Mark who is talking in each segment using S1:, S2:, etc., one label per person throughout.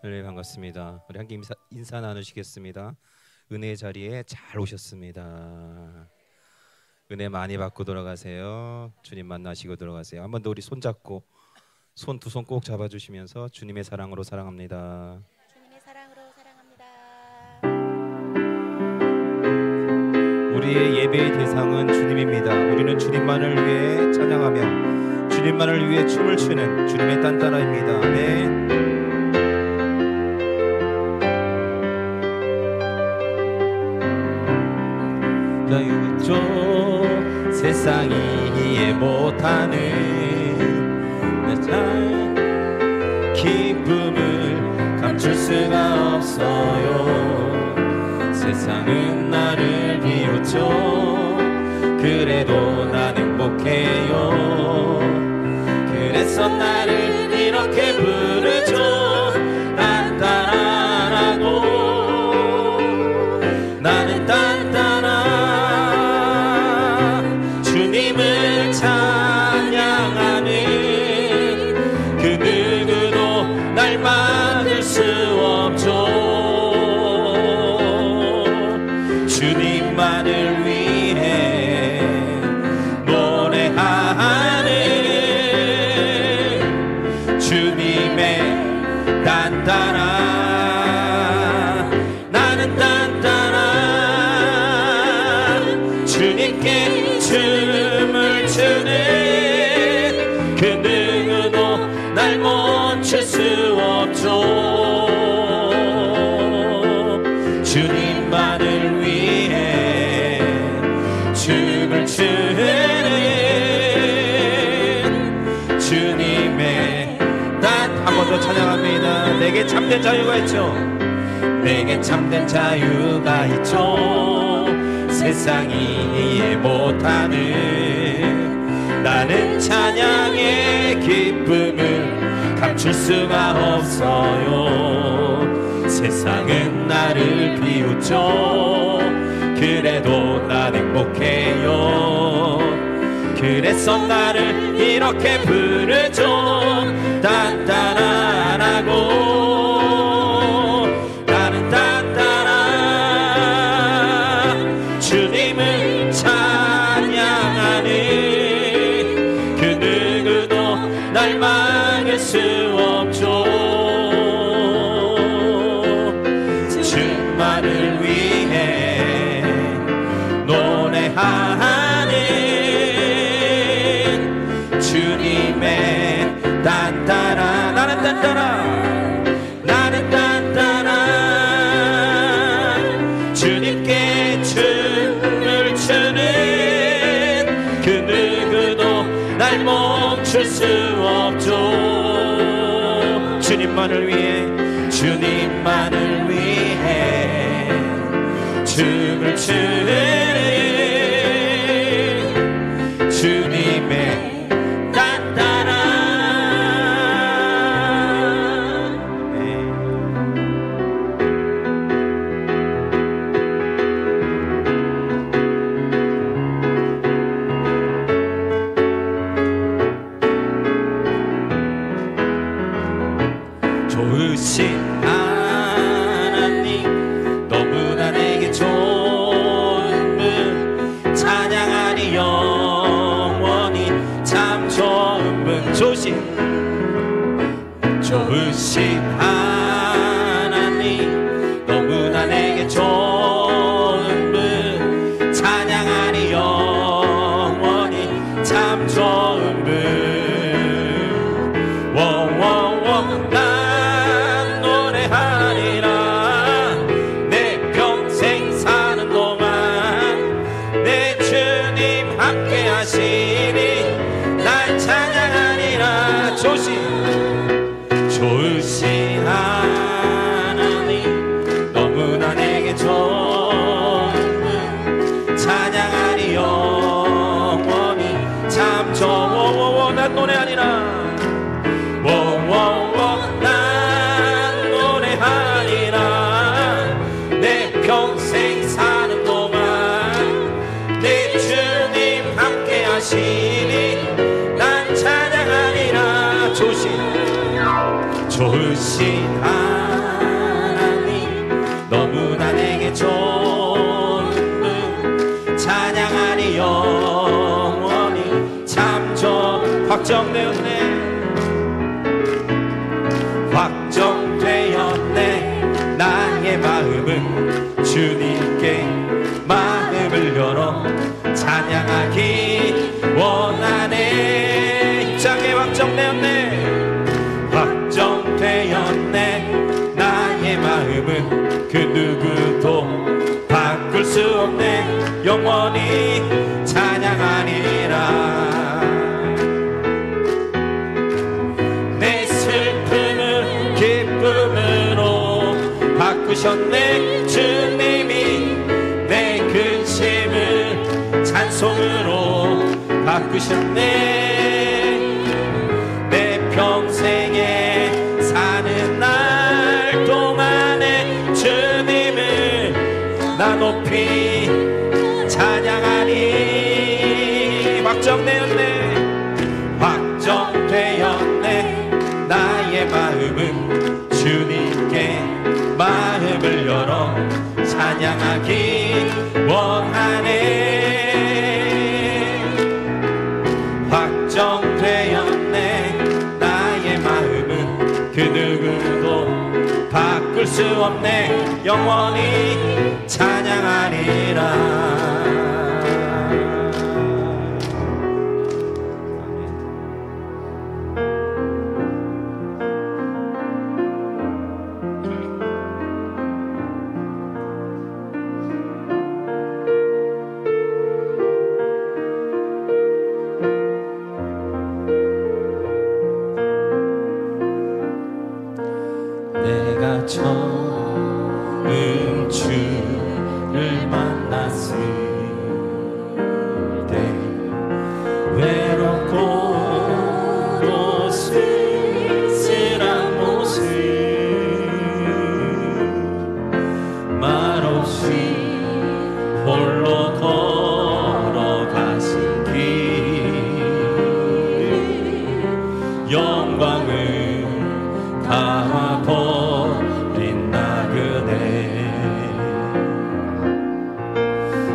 S1: 네, 반갑습니다. 우리 함께 인사 나누시겠습니다. 은혜의 자리에 잘 오셨습니다. 은혜 많이 받고 돌아가세요. 주님 만나시고 돌아가세요. 한 번 더 우리 손 잡고 두 손 꼭 잡아주시면서 주님의 사랑으로 사랑합니다.
S2: 주님의 사랑으로 사랑합니다.
S1: 우리의 예배의 대상은 주님입니다. 우리는 주님만을 위해 찬양하며 주님만을 위해 춤을 추는 주님의 딴따라입니다. 아멘. 자유죠 세상이 이해 못하는 내 기쁨을 감출 수가 없어요. 세상은 나를 비웃죠. 그래도 난 행복해요. 그래서 나를 이렇게 부르죠. 딴따라라고. 나는 딴따라 주님을 찬양하는 그 누구도 날 막을 수 없죠. 주님만을 위해 노래하는 주님의 딴따라. 나는 딴따라 주님께 춤을 추는 그 누구도 날 멈출 수 없죠. 주님만을 위해 춤을 추는 주님의 한 번 더 찬양합니다. 내게 참된 자유가 있죠. 내게 참된 자유가 있죠. 세상이 이해 못하는 나는 찬양의 기쁨을 감출 수가 없어요. 세상은 나를 비웃죠. 그래도 난 행복해요. 그래서 나를 이렇게 부르죠. 딴따라라고. 나는 딴따라 주님을 찬양하는 그 누구도 날 막을 수 없죠. 주만을 위해 노래하는 주님의 딴따라. 나는 딴따라. 나는 딴따라 주님께 춤을 추는 그 누구도 날 멈출 수 없죠. 주님만을 위해 주님만을 위해 춤을 추는 주님의 딴따라. 좋으신 하나님 너무나 내게 좋은 분 찬양하니 영원히 참 좋은 분. 좋으신 하나님 너무나 내게 좋은 분 찬양하니 영원히 참 좋은 분. 워워워 난 노래하리라. 내 평생 사는 동안 내 주님 함께 하시니 날 찬양하리라. 좋으신 하나님 너무나 내게 좋은 분 찬양하리 영원히 참 좋은. 난 노래하리라. 난 노래하리라. 내 평생 사는 동안 내 주님 함께 하시니 난 찬양하리라. 좋으신 하나님 주님께 마음을 열어 찬양하기 원하네. 입장에 확정되었네. 확정되었네. 나의 마음은 그 누구도 바꿀 수 없네. 영원히 찬양하리라. 내 슬픔을 기쁨으로 바꾸셨네. 주님이 내 근심을 찬송으로 바꾸셨네. 내 평생에 사는 날 동안에 주님을 나 높이 찬양하니. 확정되었네. 확정되었네. 나의 마음은 주님께 마음을 열어 찬양하기 원하네. 확정되었네. 나의 마음은 그 누구도 바꿀 수 없네. 영원히 찬양하리라. 내가 처음 주를 만났을 때 외롭고 또 쓸쓸한 모습 말없이 홀로 걸어가신 길 영광을 담아버린 나 그대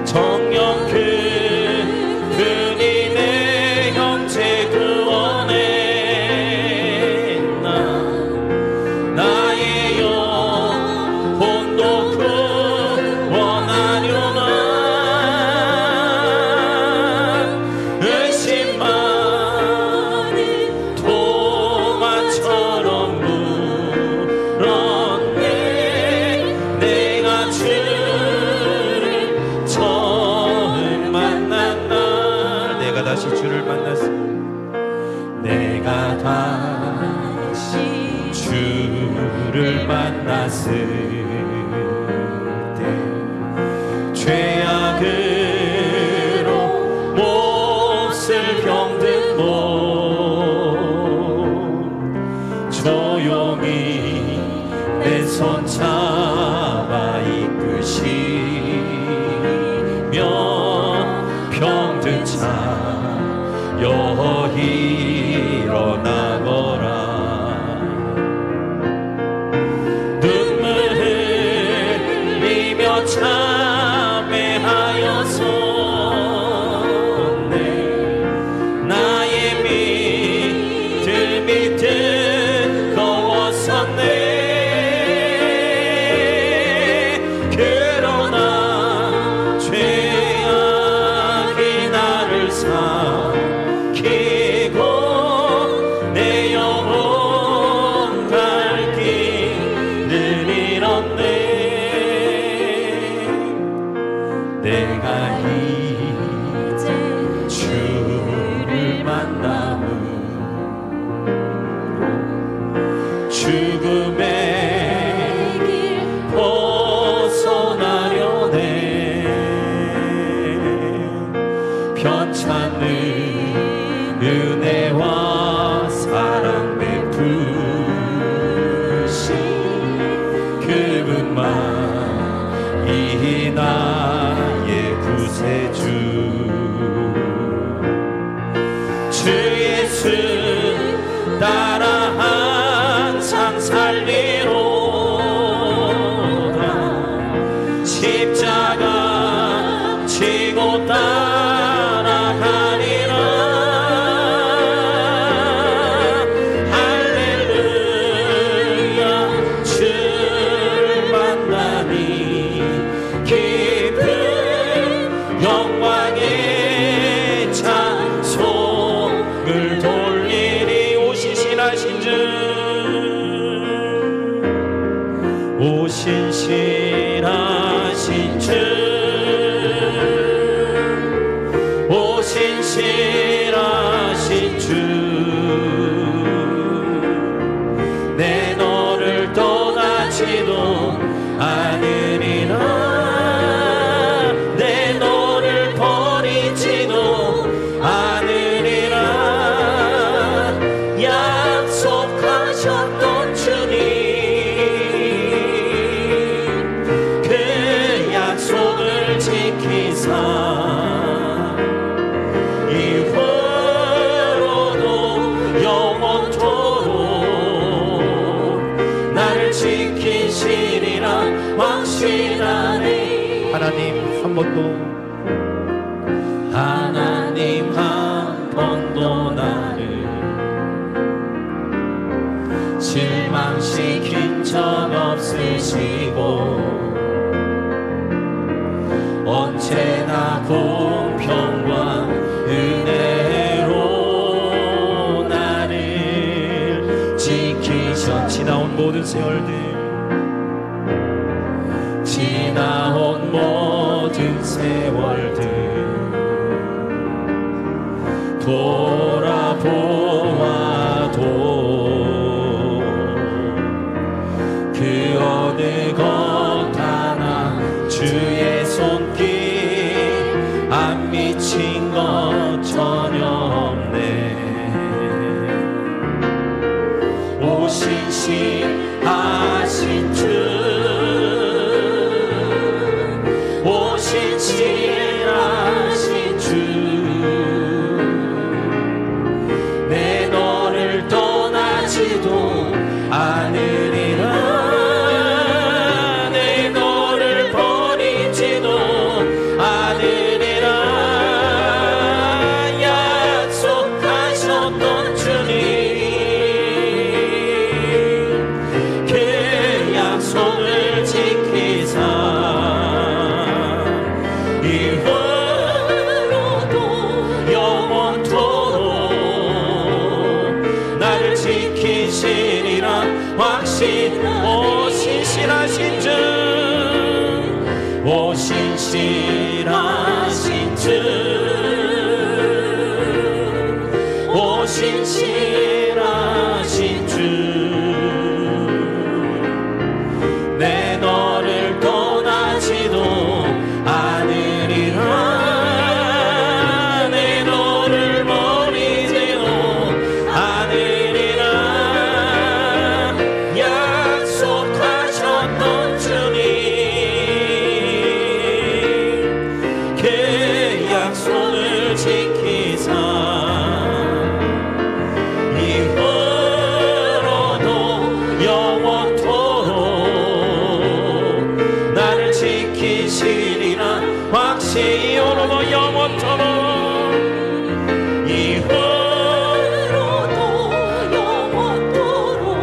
S1: 정녕 그분이 내 형제 구원에 나의 영혼도 구원하려나. 의심 많은 토마처럼 내가 주를 처음 만난 날. 내가 다시 주를 만났을 내가 다시 주를 만났을 때 죄악으로 몹쓸 병든 몸 조용히 내 손 잡아 이끄시며 병든 자여 일어나거라. 눈물 흘리며 참회하였었네. 나의 믿음이 뜨거웠었네. 내 영혼 갈 길을 잃었네. 내가 이제 주를 만남으로 죽음의 길 벗어나려네. 편찮은 은혜와 사랑 베푸신 그분만이 나의 구세주. 주 예수 따라 항상 살리로다. 십자가 지고 따라가리라. 할렐루야. 주를 만나니
S3: 신실하신 주, 오 신실하신 주, 내 너를 떠나지도 않으리라. 내 너를 버리지도 않으리라. 약속하셨던 주님, 그 약속을 지키사 이후로도 영원토록 나를 지키시리라 확신하네. 하나님 한 번도 나를 실망시킨 적 없으시고 언제나 공평과 은혜로 나를 지키셨. 지나온 모든 세월들, 지나온 모든 세월들 돌아보아도 그 어느 것 하나 주의 손길 안 미친 것 전혀 없네. 오 신실하신 주, 오 신실하신 주, 내 너를 떠나지도 않으리라. 내 너를 버리지도 않으리라. 약속하셨던 주님, 그 약속을 지키사 이후로도 영원토록 나를 지키시리라 확신. 오 신실하신 주, 오 신실하신 주, 오 신실하신 주, 내 너를 떠나지도 않으리라. 내 너를 버리지도 않으리라. 약속하셨던 주님, 그 약속을 지키사 이후로도 영원토록 나를 지키시리라 확신이 오르고 영원토록 이후로도 영원토록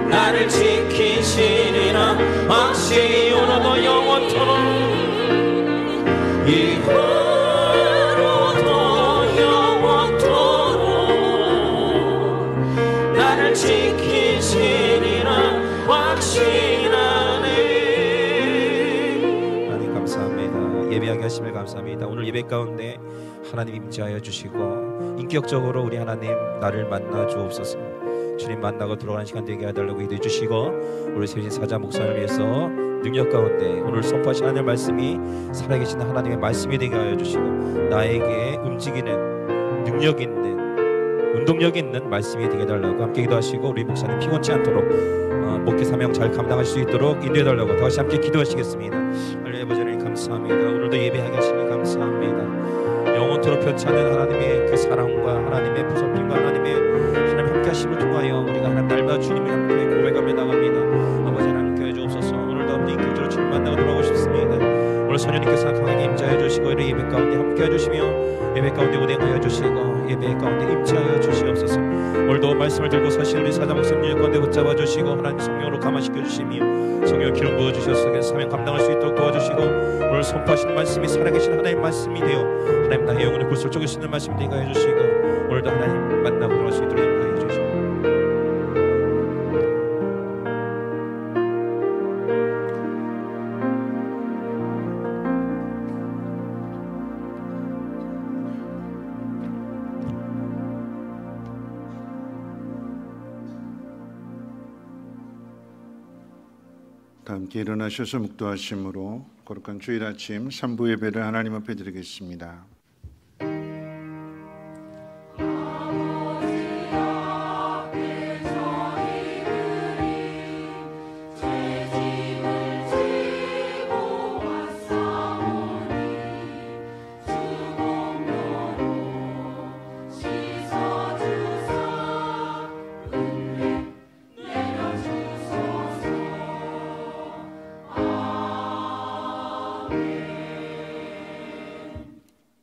S3: 나를 지키시리라 확신이 오르고 영원토록 이후로도 영원토록 나를 지키시리라 확신하네.
S1: 하나님 감사합니다. 예배하게 하심을 감사합니다. 오늘 예배 가운데 하나님 임재하여 주시고 인격적으로 우리 하나님 나를 만나 주옵소서. 주님 만나고 들어가는 시간 되게 해달라고 기도해 주시고 우리 세신 사자 목사를 위해서 능력 가운데 오늘 선포하신 하나님의 말씀이 살아계신 하나님의 말씀이 되게 하여 주시고 나에게 움직이는 능력 있는 운동력 있는 말씀이 되게 해달라고 함께 기도하시고 우리 목사님 피곤치 않도록 목회 사명 잘 감당할 수 있도록 인도해 달라고 다시 함께 기도하시겠습니다. 할렐루야. 아버지 감사합니다. 오늘도 예배하게 하시니 감사합니다. 영원토록 편치 않는 하나님의 그 사랑과 하나님의 보살핌과 하나님 함께 하심을 통하여 우리가 하나님 날마다 주님을 함께 고백하며 나갑니다. 아버지 하나님 교회 주옵소서. 오늘도 함께 인격적으로 주님 만나고 돌아오고 싶습니다. 오늘 선녀님께서 강하게 임재하여 주시고 이런 예배 가운데 함께 해주시며 예배 가운데 운행하여 주시고 예배 가운데 임재하여 주시옵소서. 오늘도 말씀을 들고 서신 우리 사자 목사님 가운데 붙잡아 주시고 하나님 성령으로 감화시켜 주시며 성령 기름 부어 주셔서 사명 감당할 수 있도록 도와주시고 오늘 선포하시는 말씀이 살아계신 하나님 말씀이 되어 하나님 나의 영혼의 구슬 쪽에 쓰는 말씀 되게 해주시고 오늘도 하나님 만나고 돌아갈 수 있도록 인도해 주시고
S4: 다 함께 일어나셔서 묵도하심으로 거룩한 주일 아침 3부 예배를 하나님 앞에 드리겠습니다.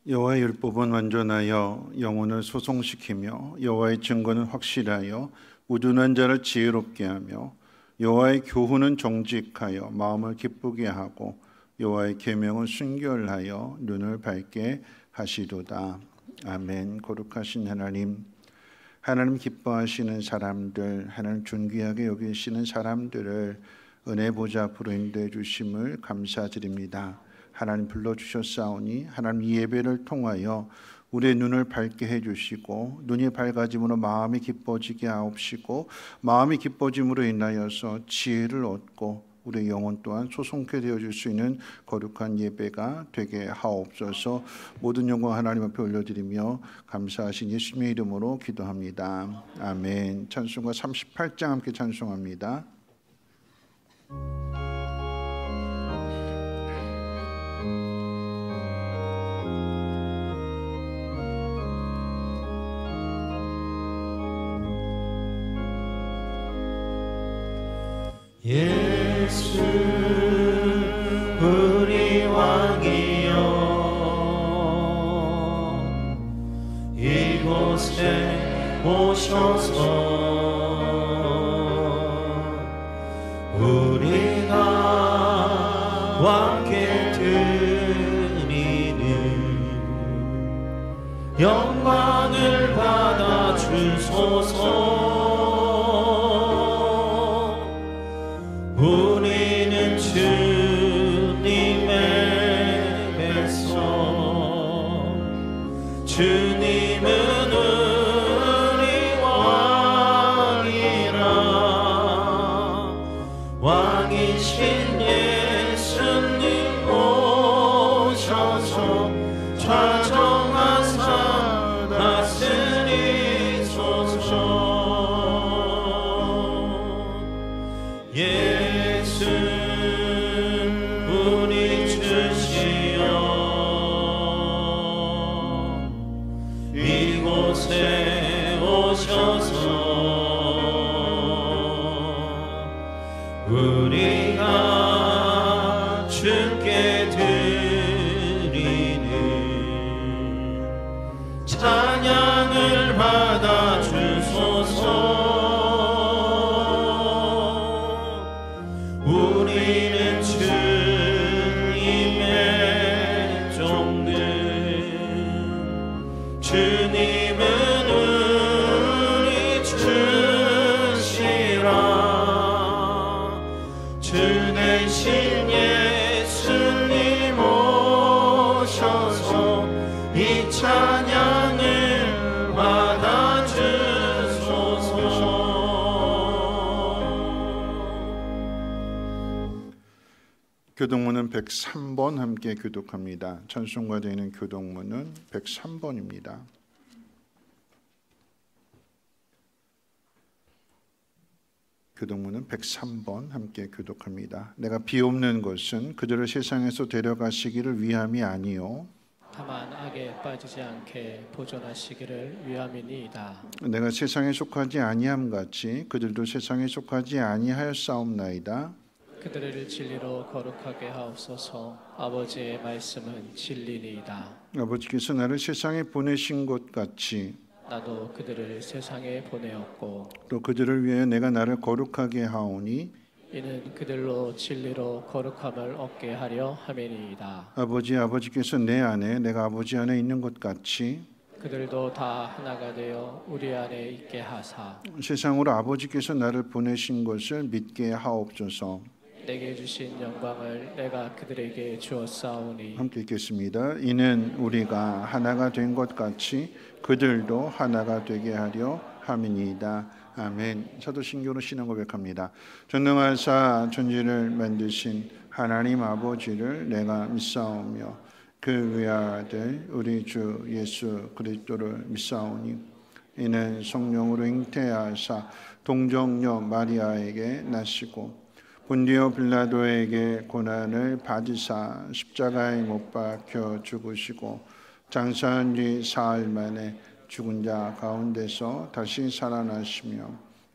S4: 여호와의 율법은 완전하여 영혼을 소송시키며 여호와의 증거는 확실하여 우둔한 자를 지혜롭게 하며 여호와의 교훈은 정직하여 마음을 기쁘게 하고 여호와의 계명은 순결하여 눈을 밝게 하시도다. 아멘. 거룩하신 하나님, 하나님 기뻐하시는 사람들, 하나님 존귀하게 여기시는 사람들을 은혜 보좌 앞으로 인도해 주심을 감사드립니다. 하나님 불러주셨사오니 하나님 이 예배를 통하여 우리의 눈을 밝게 해주시고 눈이 밝아짐으로 마음이 기뻐지게 하옵시고 마음이 기뻐짐으로 인하여서 지혜를 얻고 우리의 영혼 또한 소송케 되어줄 수 있는 거룩한 예배가 되게 하옵소서. 모든 영광 하나님 앞에 올려드리며 감사하신 예수님의 이름으로 기도합니다. 아멘. 찬송가 38장 함께 찬송합니다.
S3: 예수 우리 왕이여 이곳에 오셔서 우리가 왕께 드리는 영광을 받아 주소서. 우리는 주님의 백성, 주님은 우리 왕이라. 왕이신 예수님 오셔서 좌정하사 다스리소서. 우리 주시여 이곳에 오셔서 우리가 주께 드리는 찬양을 받아 주소서. 우리는 주님의 종들, 주님은 우리 주시라. 주 대신 예수님 오셔서 이 찬양을 받아 주소서.
S4: 교독문은 103번 함께 교독합니다. 찬송가 되는 교독문은 103번입니다. 교독문은 103번 함께 교독합니다. 내가 비옵는 것은 그들을 세상에서 데려가시기를 위함이 아니요
S5: 다만 악에 빠지지 않게 보존하시기를 위함이니이다.
S4: 내가 세상에 속하지 아니함 같이 그들도 세상에 속하지 아니하였사옵나이다.
S5: 그들을 진리로 거룩하게 하옵소서. 아버지의 말씀은 진리니이다.
S4: 아버지께서 나를 세상에 보내신 것 같이
S5: 나도 그들을 세상에 보내었고
S4: 또 그들을 위해 내가 나를 거룩하게 하오니
S5: 이는 그들로 진리로 거룩함을 얻게 하려 함이니이다.
S4: 아버지께서 내 안에 내가 아버지 안에 있는 것 같이
S5: 그들도 다 하나가 되어 우리 안에 있게 하사
S4: 세상으로 아버지께서 나를 보내신 것을 믿게 하옵소서.
S5: 내게 주신 영광을 내가 그들에게 주었사오니.
S4: 함께 읽겠습니다. 이는 우리가 하나가 된 것 같이 그들도 하나가 되게 하려 함이니이다. 아멘. 사도신경으로 신앙 고백합니다. 전능하사 천지를 만드신 하나님 아버지를 내가 믿사오며 그 외아들 우리 주 예수 그리스도를 믿사오니 이는 성령으로 잉태하사 동정녀 마리아에게 나시고 본디오 빌라도에게 고난을 받으사 십자가에 못 박혀 죽으시고 장사한 뒤 사흘 만에 죽은 자 가운데서 다시 살아나시며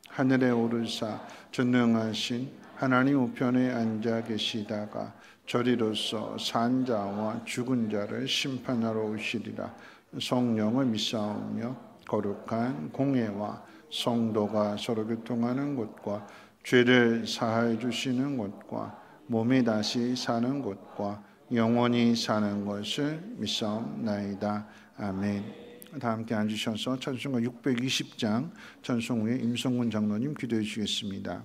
S4: 하늘에 오르사 전능하신 하나님 우편에 앉아 계시다가 저리로서 산 자와 죽은 자를 심판하러 오시리라. 성령을 믿사오며 거룩한 공회와 성도가 서로 교통하는 곳과 죄를 사하여 주시는 곳과 몸이 다시 사는 곳과 영원히 사는 것을 믿사옵나이다. 아멘. 다 함께 앉으셔서 찬송가 620장 찬송 후에 임성군 장로님 기도해 주시겠습니다.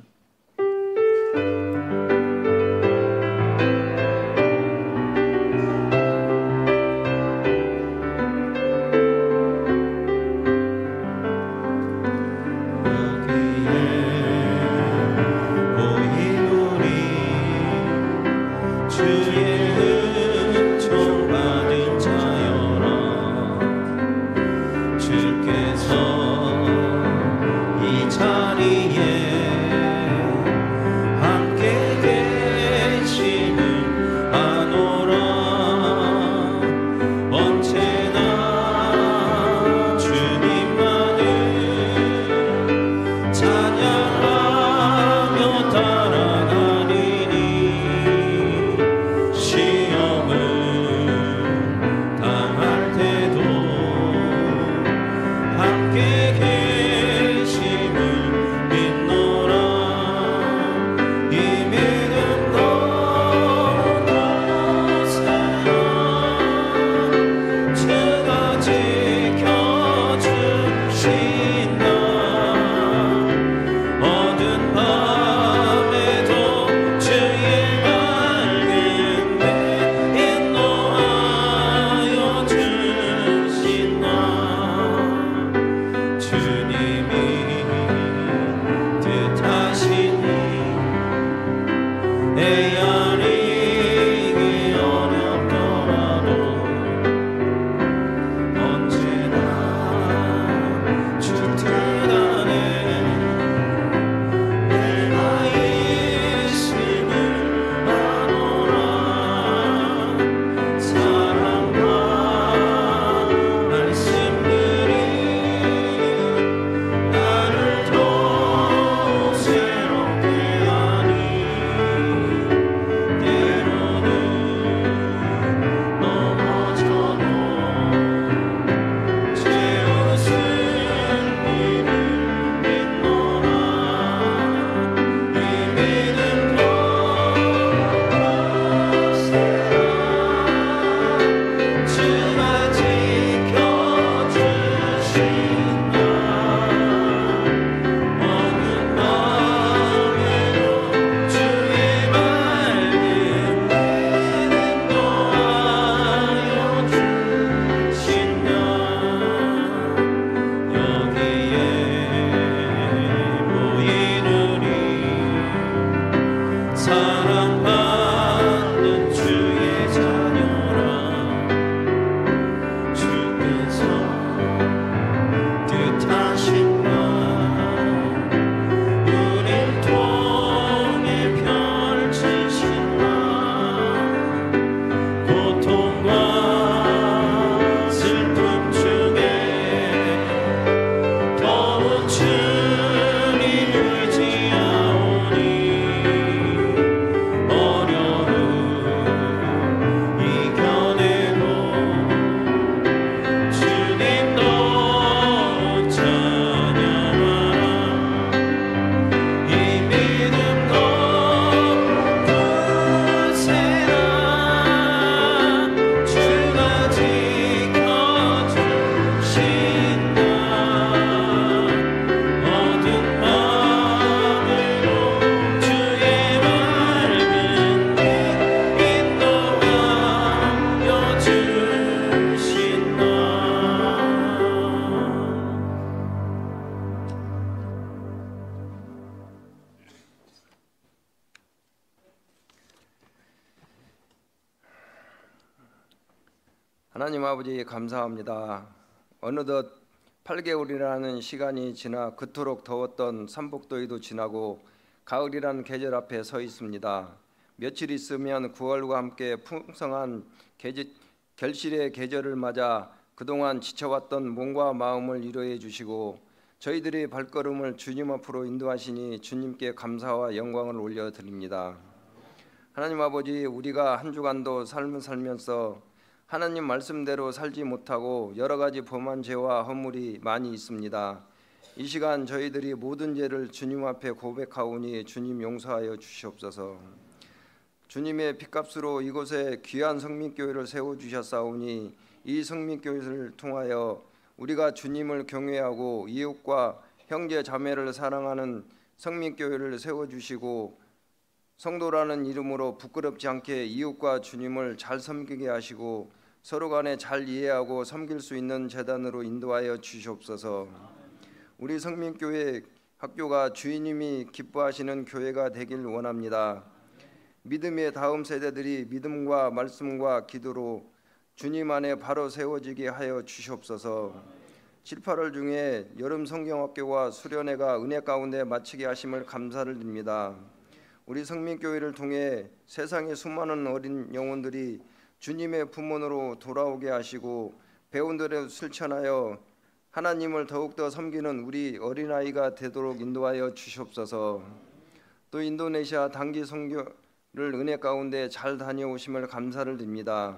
S6: 하나님 아버지 감사합니다. 어느덧 8개월이라는 시간이 지나 그토록 더웠던 삼복더위도 지나고 가을이라는 계절 앞에 서 있습니다. 며칠 있으면 9월과 함께 풍성한 결실의 계절을 맞아 그동안 지쳐왔던 몸과 마음을 위로해 주시고 저희들의 발걸음을 주님 앞으로 인도하시니 주님께 감사와 영광을 올려드립니다. 하나님 아버지, 우리가 한 주간도 삶을 살면서 하나님 말씀대로 살지 못하고 여러 가지 범한 죄와 허물이 많이 있습니다. 이 시간 저희들이 모든 죄를 주님 앞에 고백하오니 주님 용서하여 주시옵소서. 주님의 핏값으로 이곳에 귀한 성민교회를 세워주셨사오니 이 성민교회를 통하여 우리가 주님을 경외하고 이웃과 형제 자매를 사랑하는 성민교회를 세워주시고 성도라는 이름으로 부끄럽지 않게 이웃과 주님을 잘 섬기게 하시고 서로 간에 잘 이해하고 섬길 수 있는 재단으로 인도하여 주시옵소서. 우리 성민교회 학교가 주님이 기뻐하시는 교회가 되길 원합니다. 믿음의 다음 세대들이 믿음과 말씀과 기도로 주님 안에 바로 세워지게 하여 주시옵소서. 7, 8월 중에 여름 성경학교와 수련회가 은혜 가운데 마치게 하심을 감사를 드립니다. 우리 성민교회를 통해 세상의 수많은 어린 영혼들이 주님의 품문으로 돌아오게 하시고 배운 대로 실천하여 하나님을 더욱더 섬기는 우리 어린아이가 되도록 인도하여 주시옵소서. 또 인도네시아 단기 선교를 은혜 가운데 잘 다녀오심을 감사를 드립니다.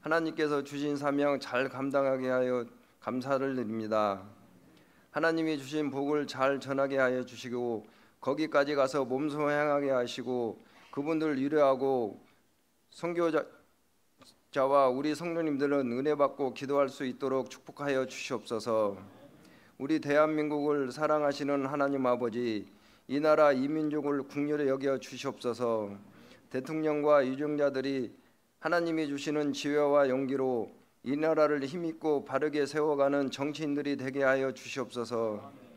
S6: 하나님께서 주신 사명 잘 감당하게 하여 감사를 드립니다. 하나님이 주신 복을 잘 전하게 하여 주시고 거기까지 가서 몸소 행하게 하시고 그분들 위로하고 선교자와 우리 성도님들은 은혜 받고 기도할 수 있도록 축복하여 주시옵소서. 우리 대한민국을 사랑하시는 하나님 아버지, 이 나라 이 민족을 국률에 여겨 주시옵소서. 대통령과 유정자들이 하나님이 주시는 지혜와 용기로 이 나라를 힘있고 바르게 세워가는 정치인들이 되게 하여 주시옵소서.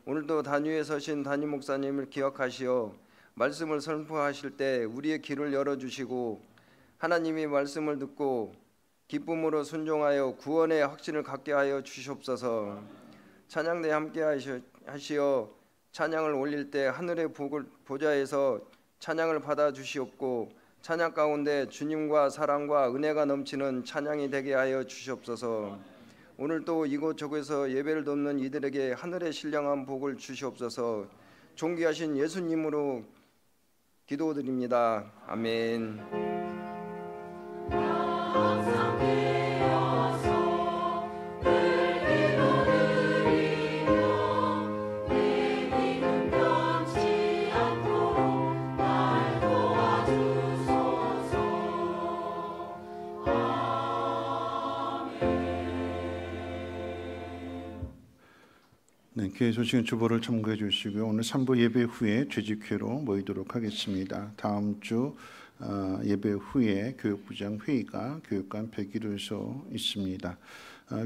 S6: 오늘도 단위에 서신 담임 목사님을 기억하시어 말씀을 선포하실 때 우리의 길을 열어주시고 하나님이 말씀을 듣고 기쁨으로 순종하여 구원의 확신을 갖게 하여 주시옵소서. 찬양대에 함께 하시어 찬양을 올릴 때 하늘의 보좌에서 찬양을 받아 주시옵고 찬양 가운데 주님과 사랑과 은혜가 넘치는 찬양이 되게 하여 주시옵소서. 오늘 또 이곳저곳에서 예배를 돕는 이들에게 하늘의 신령한 복을 주시옵소서. 존귀하신 예수님으로 기도드립니다. 아멘.
S4: 네, 교회 소식은 주보를 참고해 주시고요. 오늘 3부 예배 후에 재직회로 모이도록 하겠습니다. 다음 주 예배 후에 교육부장 회의가 교육관 101호소 있습니다.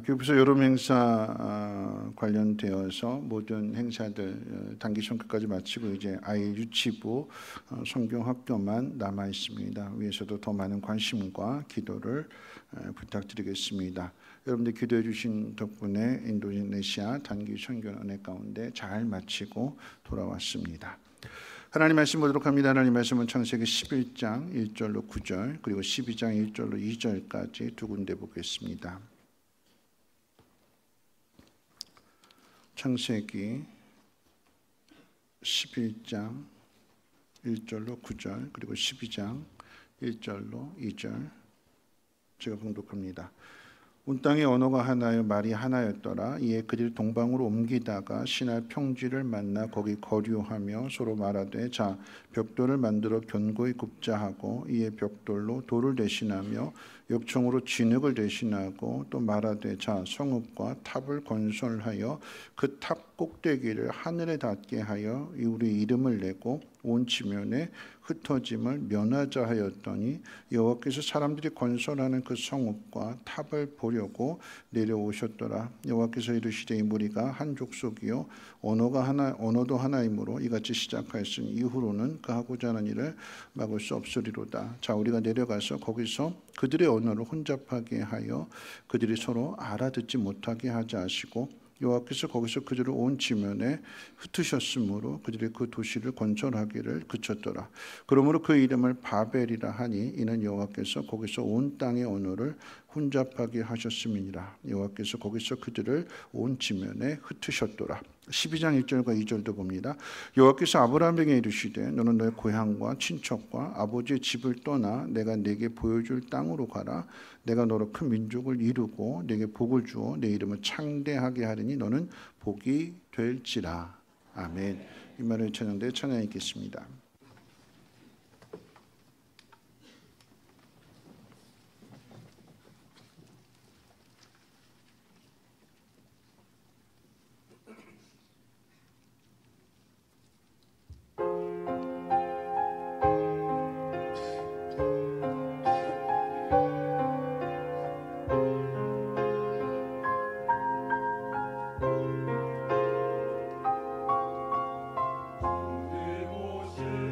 S4: 교육부서 여름 행사 관련되어서 모든 행사들 단기 성과까지 마치고 이제 아이 유치부 성경학교만 남아 있습니다. 위에서도 더 많은 관심과 기도를 부탁드리겠습니다. 여러분들 기도해 주신 덕분에 인도네시아 단기 선교 은혜 가운데 잘 마치고 돌아왔습니다. 하나님 말씀 보도록 합니다. 하나님 말씀은 창세기 11장 1절로 9절 그리고 12장 1절로 2절까지 두 군데 보겠습니다. 창세기 11장 1절로 9절 그리고 12장 1절로 2절 제가 봉독합니다. 온 땅의 언어가 하나요 말이 하나였더라. 이에 그들 동방으로 옮기다가 신할 평지를 만나 거기 거류하며 서로 말하되 자 벽돌을 만들어 견고히 굽자 하고 이에 벽돌로 돌을 대신하며 역청으로 진흙을 대신하고 또 말하되 자 성읍과 탑을 건설하여 그 탑 꼭대기를 하늘에 닿게 하여 우리 이름을 내고 온 지면에 흩어짐을 면하자 하였더니 여호와께서 사람들이 건설하는 그 성읍과 탑을 보려고 내려오셨더라. 여호와께서 이르시되 이 무리가 한 족속이요 언어도 하나이므로 이같이 시작하였으니 이후로는 그 하고자 하는 일을 막을 수 없으리로다. 자, 우리가 내려가서 거기서 그들의 언어를 혼잡하게 하여 그들이 서로 알아듣지 못하게 하자 하시고 여호와께서 거기서 그들을 온 지면에 흩으셨으므로 그들이 그 도시를 건설하기를 그쳤더라. 그러므로 그 이름을 바벨이라 하니 이는 여호와께서 거기서 온 땅의 언어를 혼잡하게 하셨음이니라. 여호와께서 거기서 그들을 온 지면에 흩으셨더라. 12장 1절과 2절도 봅니다. 여호와께서 아브라함에게 이르시되 너는 너의 고향과 친척과 아버지의 집을 떠나 내가 네게 보여줄 땅으로 가라. 내가 너로 큰 민족을 이루고 네게 복을 주어 내 이름을 창대하게 하리니 너는 복이 될지라. 아멘. 이 말을 찬양대 찬양해 있겠습니다.
S3: 그곳은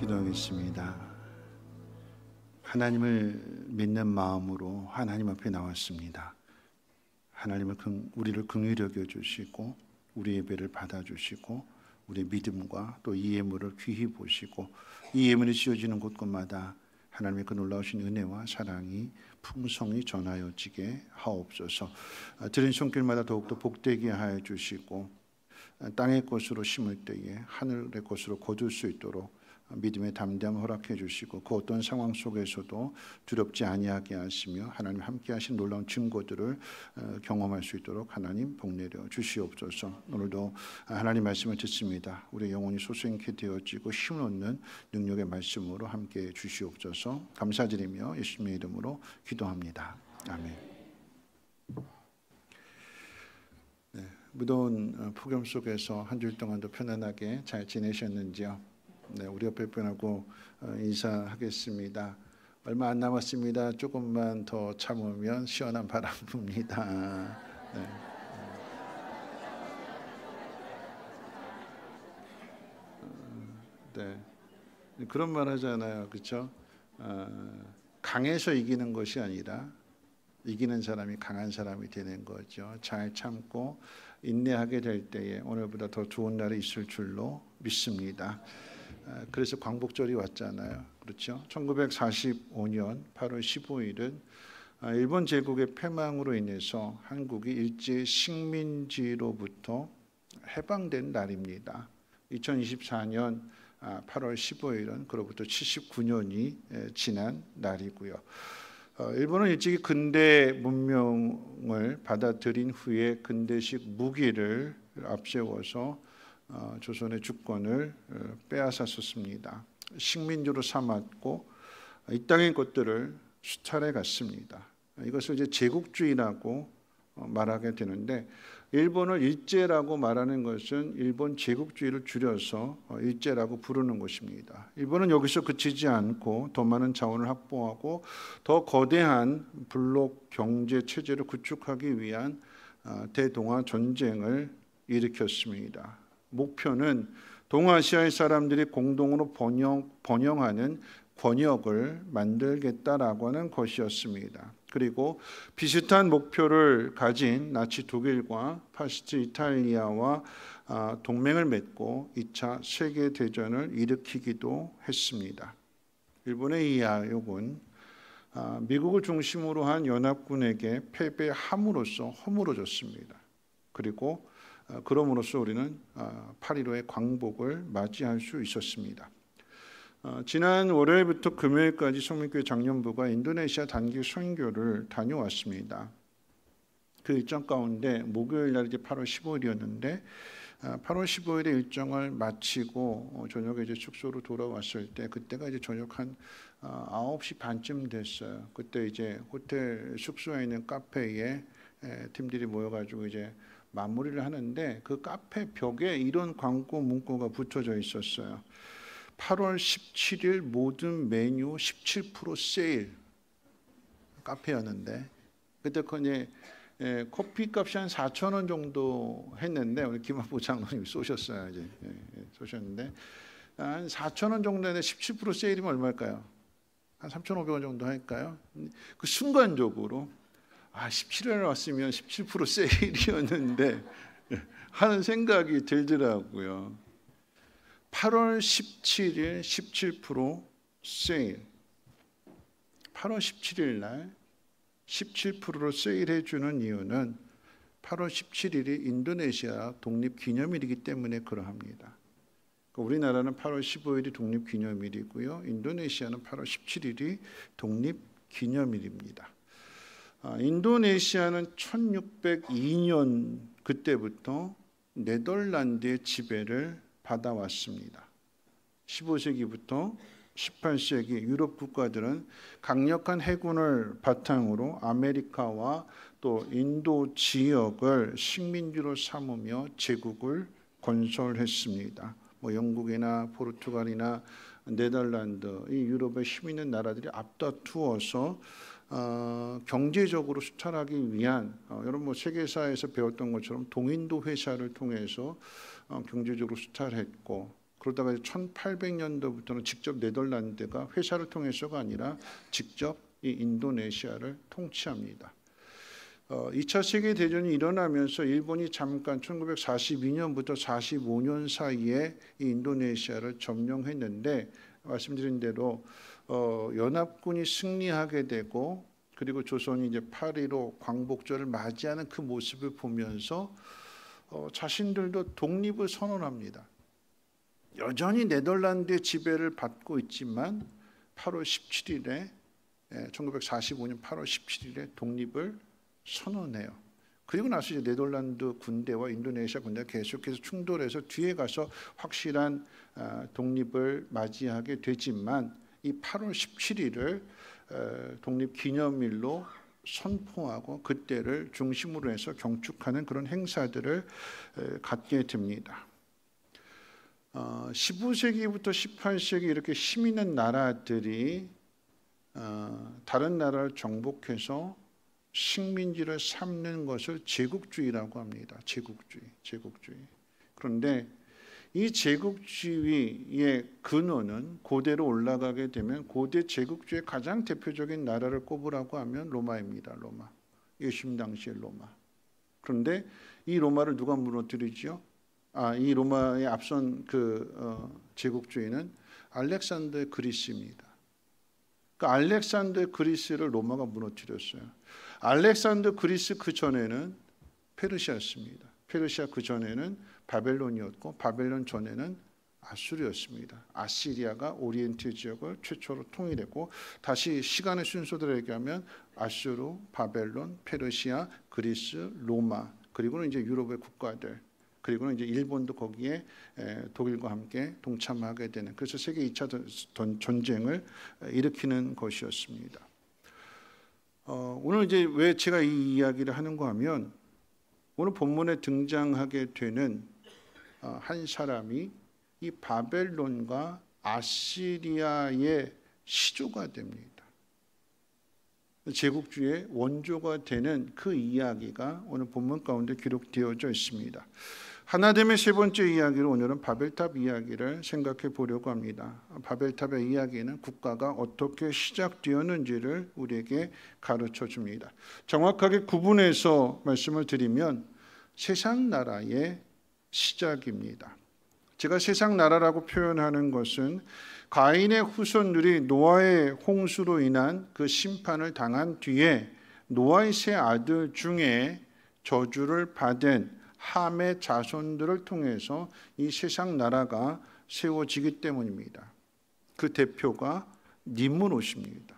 S4: 기도하겠습니다. 하나님을 믿는 마음으로 하나님 앞에 나왔습니다. 하나님은 우리를 긍휼히 여겨주시고 우리 예배를 받아주시고 우리 믿음과 또 이 예물을 귀히 보시고 이 예물이 지어지는 곳곳마다 하나님의 그 놀라우신 은혜와 사랑이 풍성히 전하여지게 하옵소서. 들은 손길마다 더욱더 복되게 하여 주시고 땅의 것으로 심을 때에 하늘의 것으로 거둘 수 있도록 믿음의 담대함을 허락해 주시고 그 어떤 상황 속에서도 두렵지 아니하게 하시며 하나님 함께 하신 놀라운 증거들을 경험할 수 있도록 하나님 복내려 주시옵소서. 오늘도 하나님 말씀을 듣습니다. 우리의 영혼이 소생케 되어지고 힘을 얻는 능력의 말씀으로 함께 주시옵소서. 감사드리며 예수님의 이름으로 기도합니다. 아멘. 네, 무더운 폭염 속에서 한 주일 동안도 편안하게 잘 지내셨는지요? 네, 우리 옆에 분하고 인사하겠습니다. 얼마 안 남았습니다. 조금만 더 참으면 시원한 바람 붑니다. 네. 네. 그런 말 하잖아요, 그렇죠? 강해서 이기는 것이 아니라 이기는 사람이 강한 사람이 되는 거죠. 잘 참고 인내하게 될 때에 오늘보다 더 좋은 날이 있을 줄로 믿습니다. 그래서 광복절이 왔잖아요. 그렇죠? 1945년 8월 15일은 일본 제국의 패망으로 인해서 한국이 일제 식민지로부터 해방된 날입니다. 2024년 8월 15일은 그로부터 79년이 지난 날이고요. 일본은 일찍이 근대 문명을 받아들인 후에 근대식 무기를 앞세워서 조선의 주권을 빼앗았었습니다. 식민지로 삼았고 이 땅의 것들을 수탈해 갔습니다. 이것을 이제 제국주의라고 말하게 되는데 일본을 일제라고 말하는 것은 일본 제국주의를 줄여서 일제라고 부르는 것입니다. 일본은 여기서 그치지 않고 더 많은 자원을 확보하고 더 거대한 블록 경제 체제를 구축하기 위한 대동아 전쟁을 일으켰습니다. 목표는 동아시아의 사람들이 공동으로 번영하는 권역을 만들겠다라고 하는 것이었습니다. 그리고 비슷한 목표를 가진 나치 독일과 파시스트 이탈리아와 동맹을 맺고 2차 세계대전을 일으키기도 했습니다. 일본의 이 야욕은 미국을 중심으로 한 연합군에게 패배함으로써 허물어졌습니다. 그리고 그럼으로써 우리는 8.15의 광복을 맞이할 수 있었습니다. 지난 월요일부터 금요일까지 성민교회 장년부가 인도네시아 단기 선교를 다녀왔습니다. 그 일정 가운데 목요일 날 이제 8월 15일이었는데 8월 15일에 일정을 마치고 저녁에 이제 숙소로 돌아왔을 때 그때가 이제 저녁 한 9시 반쯤 됐어요. 그때 이제 호텔 숙소에 있는 카페에 팀들이 모여가지고 이제 마무리를 하는데 그 카페 벽에 이런 광고 문구가 붙여져 있었어요. 8월 17일 모든 메뉴 17% 세일. 카페였는데 그때 이제 커피값이 한 4,000원 정도 했는데 우리 김한보 장로님이 쏘셨어요. 이제 쏘셨는데 한 4,000원 정도 했는데 17% 세일이면 얼마일까요? 한 3,500원 정도 할까요? 그 순간적으로 17일에 왔으면 17% 세일이었는데 하는 생각이 들더라고요. 8월 17일 17% 세일. 8월 17일 날 17%로 세일해 주는 이유는 8월 17일이 인도네시아 독립기념일이기 때문에 그러합니다. 우리나라는 8월 15일이 독립기념일이고요. 인도네시아는 8월 17일이 독립기념일입니다. 인도네시아는 1602년 그때부터 네덜란드의 지배를 받아왔습니다. 15세기부터 18세기 유럽 국가들은 강력한 해군을 바탕으로 아메리카와 또 인도 지역을 식민지로 삼으며 제국을 건설했습니다. 영국이나 포르투갈이나 네덜란드 이 유럽의 힘 있는 나라들이 앞다투어서 경제적으로 수탈하기 위한 여러분 세계사에서 배웠던 것처럼 동인도 회사를 통해서 경제적으로 수탈했고 그러다가 1800년도부터는 직접 네덜란드가 회사를 통해서가 아니라 직접 이 인도네시아를 통치합니다. 2차 세계대전이 일어나면서 일본이 잠깐 1942년부터 45년 사이에 이 인도네시아를 점령했는데 말씀드린 대로 연합군이 승리하게 되고 그리고 조선이 이제 8.15 광복절을 맞이하는 그 모습을 보면서 자신들도 독립을 선언합니다. 여전히 네덜란드의 지배를 받고 있지만 8월 17일에 1945년 8월 17일에 독립을 선언해요. 그리고 나서 이제 네덜란드 군대와 인도네시아 군대가 계속해서 충돌해서 뒤에 가서 확실한 독립을 맞이하게 되지만 이 8월 17일을 독립기념일로 선포하고 그때를 중심으로 해서 경축하는 그런 행사들을 갖게 됩니다. 15세기부터 18세기 이렇게 힘 있는 나라들이 다른 나라를 정복해서 식민지를 삼는 것을 제국주의라고 합니다. 제국주의. 그런데 이 제국주의의 근원은 고대로 올라가게 되면 고대 제국주의의 가장 대표적인 나라를 꼽으라고 하면 로마입니다. 로마. 예수님 당시의 로마. 그런데 이 로마를 누가 무너뜨리죠? 이 로마의 앞선 제국주의는 알렉산더 그리스입니다. 그 알렉산더 그리스를 로마가 무너뜨렸어요. 알렉산더 그리스 그 전에는 페르시아였습니다. 페르시아 그 전에는 바벨론이었고 바벨론 전에는 아수르였습니다. 아시리아가 오리엔트 지역을 최초로 통일했고 다시 시간의 순서대로 얘기하면 아수르, 바벨론, 페르시아, 그리스, 로마 그리고는 이제 유럽의 국가들 그리고는 이제 일본도 거기에 독일과 함께 동참하게 되는 그래서 세계 2차 전쟁을 일으키는 것이었습니다. 오늘 이제 왜 제가 이 이야기를 하는가 하면 오늘 본문에 등장하게 되는 한 사람이 이 바벨론과 아시리아의 시조가 됩니다. 제국주의의 원조가 되는 그 이야기가 오늘 본문 가운데 기록되어져 있습니다. 하나됨의 세 번째 이야기로 오늘은 바벨탑 이야기를 생각해 보려고 합니다. 바벨탑의 이야기는 국가가 어떻게 시작되었는지를 우리에게 가르쳐 줍니다. 정확하게 구분해서 말씀을 드리면 세상 나라의 시작입니다. 제가 세상 나라라고 표현하는 것은 가인의 후손들이 노아의 홍수로 인한 그 심판을 당한 뒤에 노아의 세 아들 중에 저주를 받은 함의 자손들을 통해서 이 세상 나라가 세워지기 때문입니다. 그 대표가 니므롯입니다.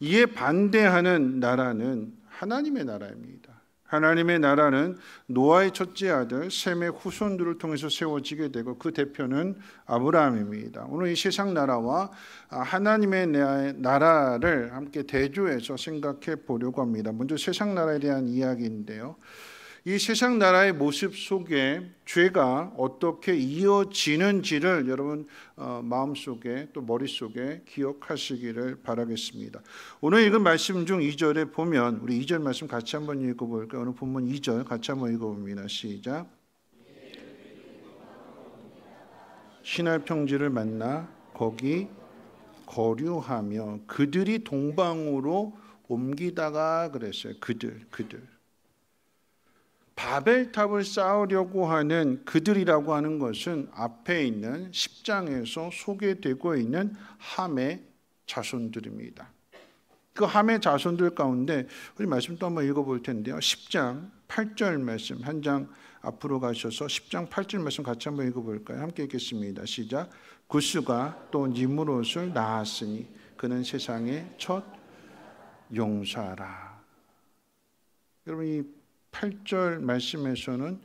S4: 이에 반대하는 나라는 하나님의 나라입니다. 하나님의 나라는 노아의 첫째 아들 셈의 후손들을 통해서 세워지게 되고 그 대표는 아브라함입니다. 오늘 이 세상 나라와 하나님의 나라를 함께 대조해서 생각해 보려고 합니다. 먼저 세상 나라에 대한 이야기인데요. 이 세상 나라의 모습 속에 죄가 어떻게 이어지는지를 여러분 마음속에 또 머릿속에 기억하시기를 바라겠습니다. 오늘 읽은 말씀 중 2절에 보면 우리 2절 말씀 같이 한번 읽어볼까요? 오늘 본문 2절 같이 한번 읽어봅니다. 시작. 신할 평지를 만나 거기 거류하며 그들이 동방으로 옮기다가 그랬어요. 그들 바벨탑을 쌓으려고 하는 그들이라고 하는 것은 앞에 있는 10장에서 소개되고 있는 함의 자손들입니다. 그 함의 자손들 가운데 우리 말씀 또 한번 읽어볼 텐데요. 10장 8절 말씀 한 장 앞으로 가셔서 10장 8절 말씀 같이 한번 읽어볼까요? 함께 읽겠습니다. 시작. 구스가 또 니므롯을 낳았으니 그는 세상의 첫 용사라. 여러분 이 8절 말씀에서는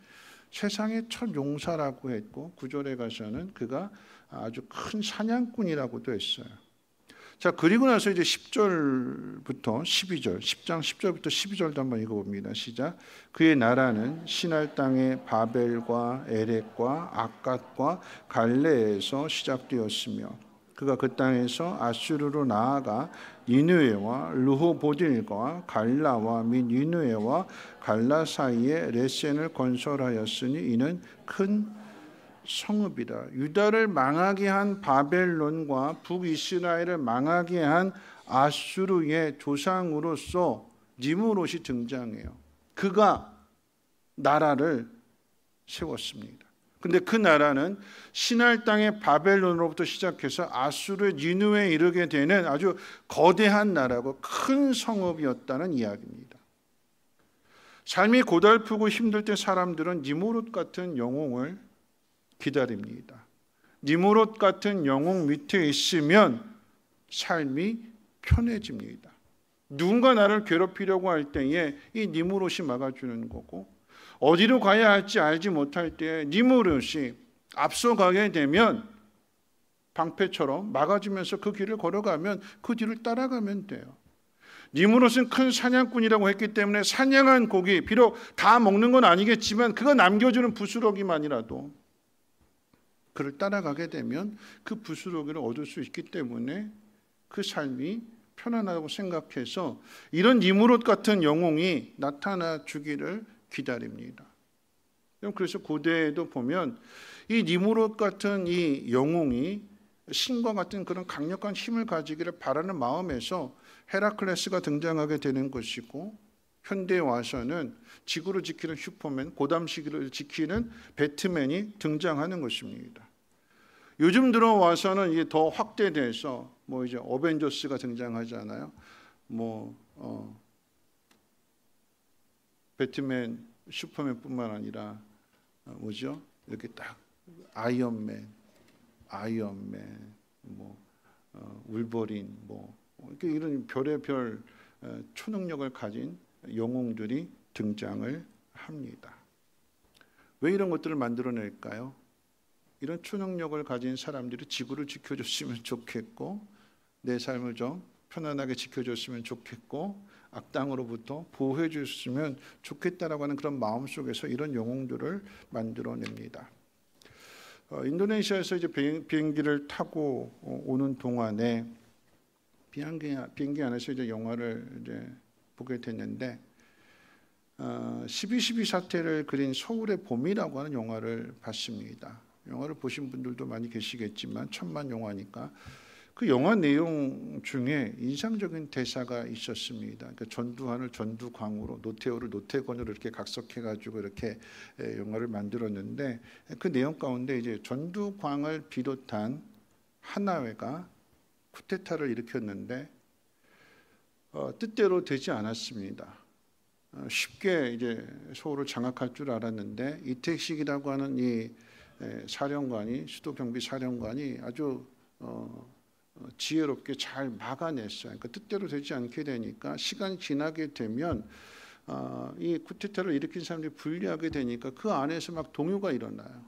S4: 세상의 첫 용사라고 했고 9절에 가서는 그가 아주 큰 사냥꾼이라고도 했어요. 자, 그리고 나서 이제 10절부터 12절, 10장 10절부터 12절도 한번 읽어봅니다. 시작. 그의 나라는 시날 땅의 바벨과 에렉과 아갓과 갈레에서 시작되었으며 그가 그 땅에서 아수르로 나아가 니느웨와 르호보딜과 갈라와 및 니느웨와 갈라 사이에 레센을 건설하였으니 이는 큰 성읍이라. 유다를 망하게 한 바벨론과 북이스라엘을 망하게 한 아수르의 조상으로서 니므롯이 등장해요. 그가 나라를 세웠습니다. 근데 그 나라는 신할 땅의 바벨론으로부터 시작해서 아수르 니느웨에 이르게 되는 아주 거대한 나라고 큰 성읍이었다는 이야기입니다. 삶이 고달프고 힘들 때 사람들은 니므롯 같은 영웅을 기다립니다. 니므롯 같은 영웅 밑에 있으면 삶이 편해집니다. 누군가 나를 괴롭히려고 할 때에 이 니므롯이 막아주는 거고, 어디로 가야 할지 알지 못할 때 니므롯이 앞서가게 되면 방패처럼 막아주면서 그 길을 걸어가면 그 뒤를 따라가면 돼요. 니므롯은 큰 사냥꾼이라고 했기 때문에 사냥한 고기, 비록 다 먹는 건 아니겠지만 그거 남겨주는 부스러기만이라도 그를 따라가게 되면 그 부스러기를 얻을 수 있기 때문에 그 삶이 편안하다고 생각해서 이런 니므롯 같은 영웅이 나타나 주기를 기다립니다. 그래서 고대에도 보면 이 니므롯 같은 이 영웅이 신과 같은 그런 강력한 힘을 가지기를 바라는 마음에서 헤라클레스가 등장하게 되는 것이고, 현대에 와서는 지구를 지키는 슈퍼맨, 고담 시기를 지키는 배트맨이 등장하는 것입니다. 요즘 들어와서는 이게 더 확대돼서 뭐 이제 어벤져스가 등장하잖아요. 배트맨, 슈퍼맨뿐만 아니라 뭐죠? 이렇게 딱 아이언맨, 울버린, 이렇게 이런 별의별 초능력을 가진 영웅들이 등장을 합니다. 왜 이런 것들을 만들어낼까요? 이런 초능력을 가진 사람들이 지구를 지켜줬으면 좋겠고, 내 삶을 좀 편안하게 지켜줬으면 좋겠고, 악당으로부터 보호해 줬으면 좋겠다라고 하는 그런 마음 속에서 이런 영웅들을 만들어냅니다. 인도네시아에서 이제 비행기를 타고 오는 동안에 비행기 안에서 이제 영화를 이제 보게 됐는데, 12.12 사태를 그린 서울의 봄이라고 하는 영화를 봤습니다. 영화를 보신 분들도 많이 계시겠지만 천만 영화니까 그 영화 내용 중에 인상적인 대사가 있었습니다. 그러니까 전두환을 전두광으로, 노태우를 노태권으로 이렇게 각색해가지고 이렇게 영화를 만들었는데, 그 내용 가운데 이제 전두광을 비롯한 하나회가 쿠데타를 일으켰는데 뜻대로 되지 않았습니다. 쉽게 이제 서울을 장악할 줄 알았는데 이택식이라고 하는 이 사령관이, 수도경비 사령관이 아주 지혜롭게 잘 막아냈어요. 그러니까 뜻대로 되지 않게 되니까 시간이 지나게 되면 이 쿠데타를 일으킨 사람들이 불리하게 되니까 그 안에서 막 동요가 일어나요.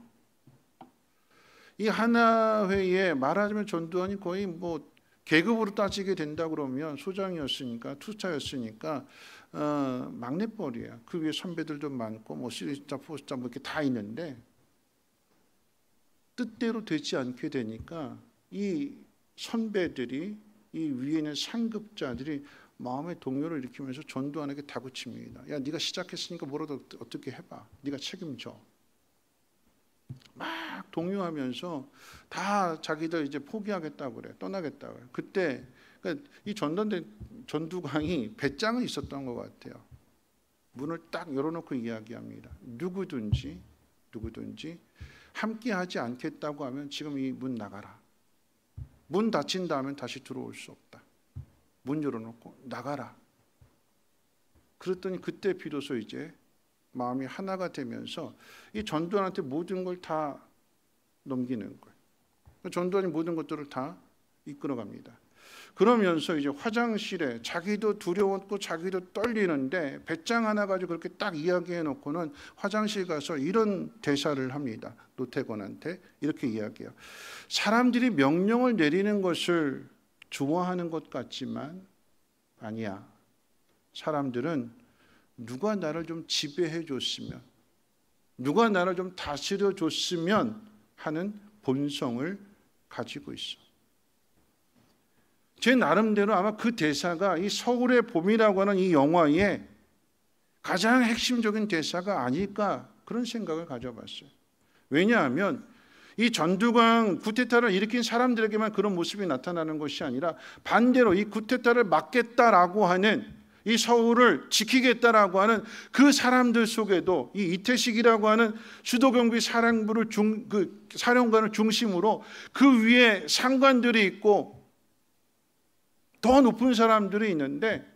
S4: 이 하나회에 말하자면 전두환이 거의 뭐 계급으로 따지게 된다 그러면 소장이었으니까, 투스타였으니까 막내뻘이에요. 그 위에 선배들도 많고 뭐 3스타, 4스타 뭐 이렇게 다 있는데 뜻대로 되지 않게 되니까 이 선배들이, 이 위에 있는 상급자들이 마음의 동요를 일으키면서 전두환에게 다그칩니다. 야, 네가 시작했으니까 뭐라도 어떻게 해봐. 네가 책임져. 막 동요하면서 다 자기들 이제 포기하겠다고 그래, 떠나겠다고 그래. 그때 그러니까 이 전두광이 배짱은 있었던 것 같아요. 문을 딱 열어놓고 이야기합니다. 누구든지 함께하지 않겠다고 하면 지금 이 문 나가라. 문 닫힌 다음에 다시 들어올 수 없다. 문 열어놓고 나가라. 그랬더니 그때 비로소 이제 마음이 하나가 되면서 이 전두환한테 모든 걸 다 넘기는 거예요. 전두환이 모든 것들을 다 이끌어갑니다. 그러면서 이제 화장실에 자기도 두려웠고 자기도 떨리는데 배짱 하나 가지고 그렇게 딱 이야기해 놓고는 화장실 가서 이런 대사를 합니다. 노태권한테 이렇게 이야기해요. 사람들이 명령을 내리는 것을 좋아하는 것 같지만 아니야. 사람들은 누가 나를 좀 지배해 줬으면, 누가 나를 좀 다스려 줬으면 하는 본성을 가지고 있어. 제 나름대로 아마 그 대사가 이 서울의 봄이라고 하는 이 영화의 가장 핵심적인 대사가 아닐까, 그런 생각을 가져봤어요. 왜냐하면 이 전두광 쿠데타를 일으킨 사람들에게만 그런 모습이 나타나는 것이 아니라 반대로 이 쿠데타를 막겠다라고 하는, 이 서울을 지키겠다라고 하는 그 사람들 속에도 이 이태식이라고 하는 수도경비 사령부를 사령관을 중심으로 그 위에 상관들이 있고 더 높은 사람들이 있는데,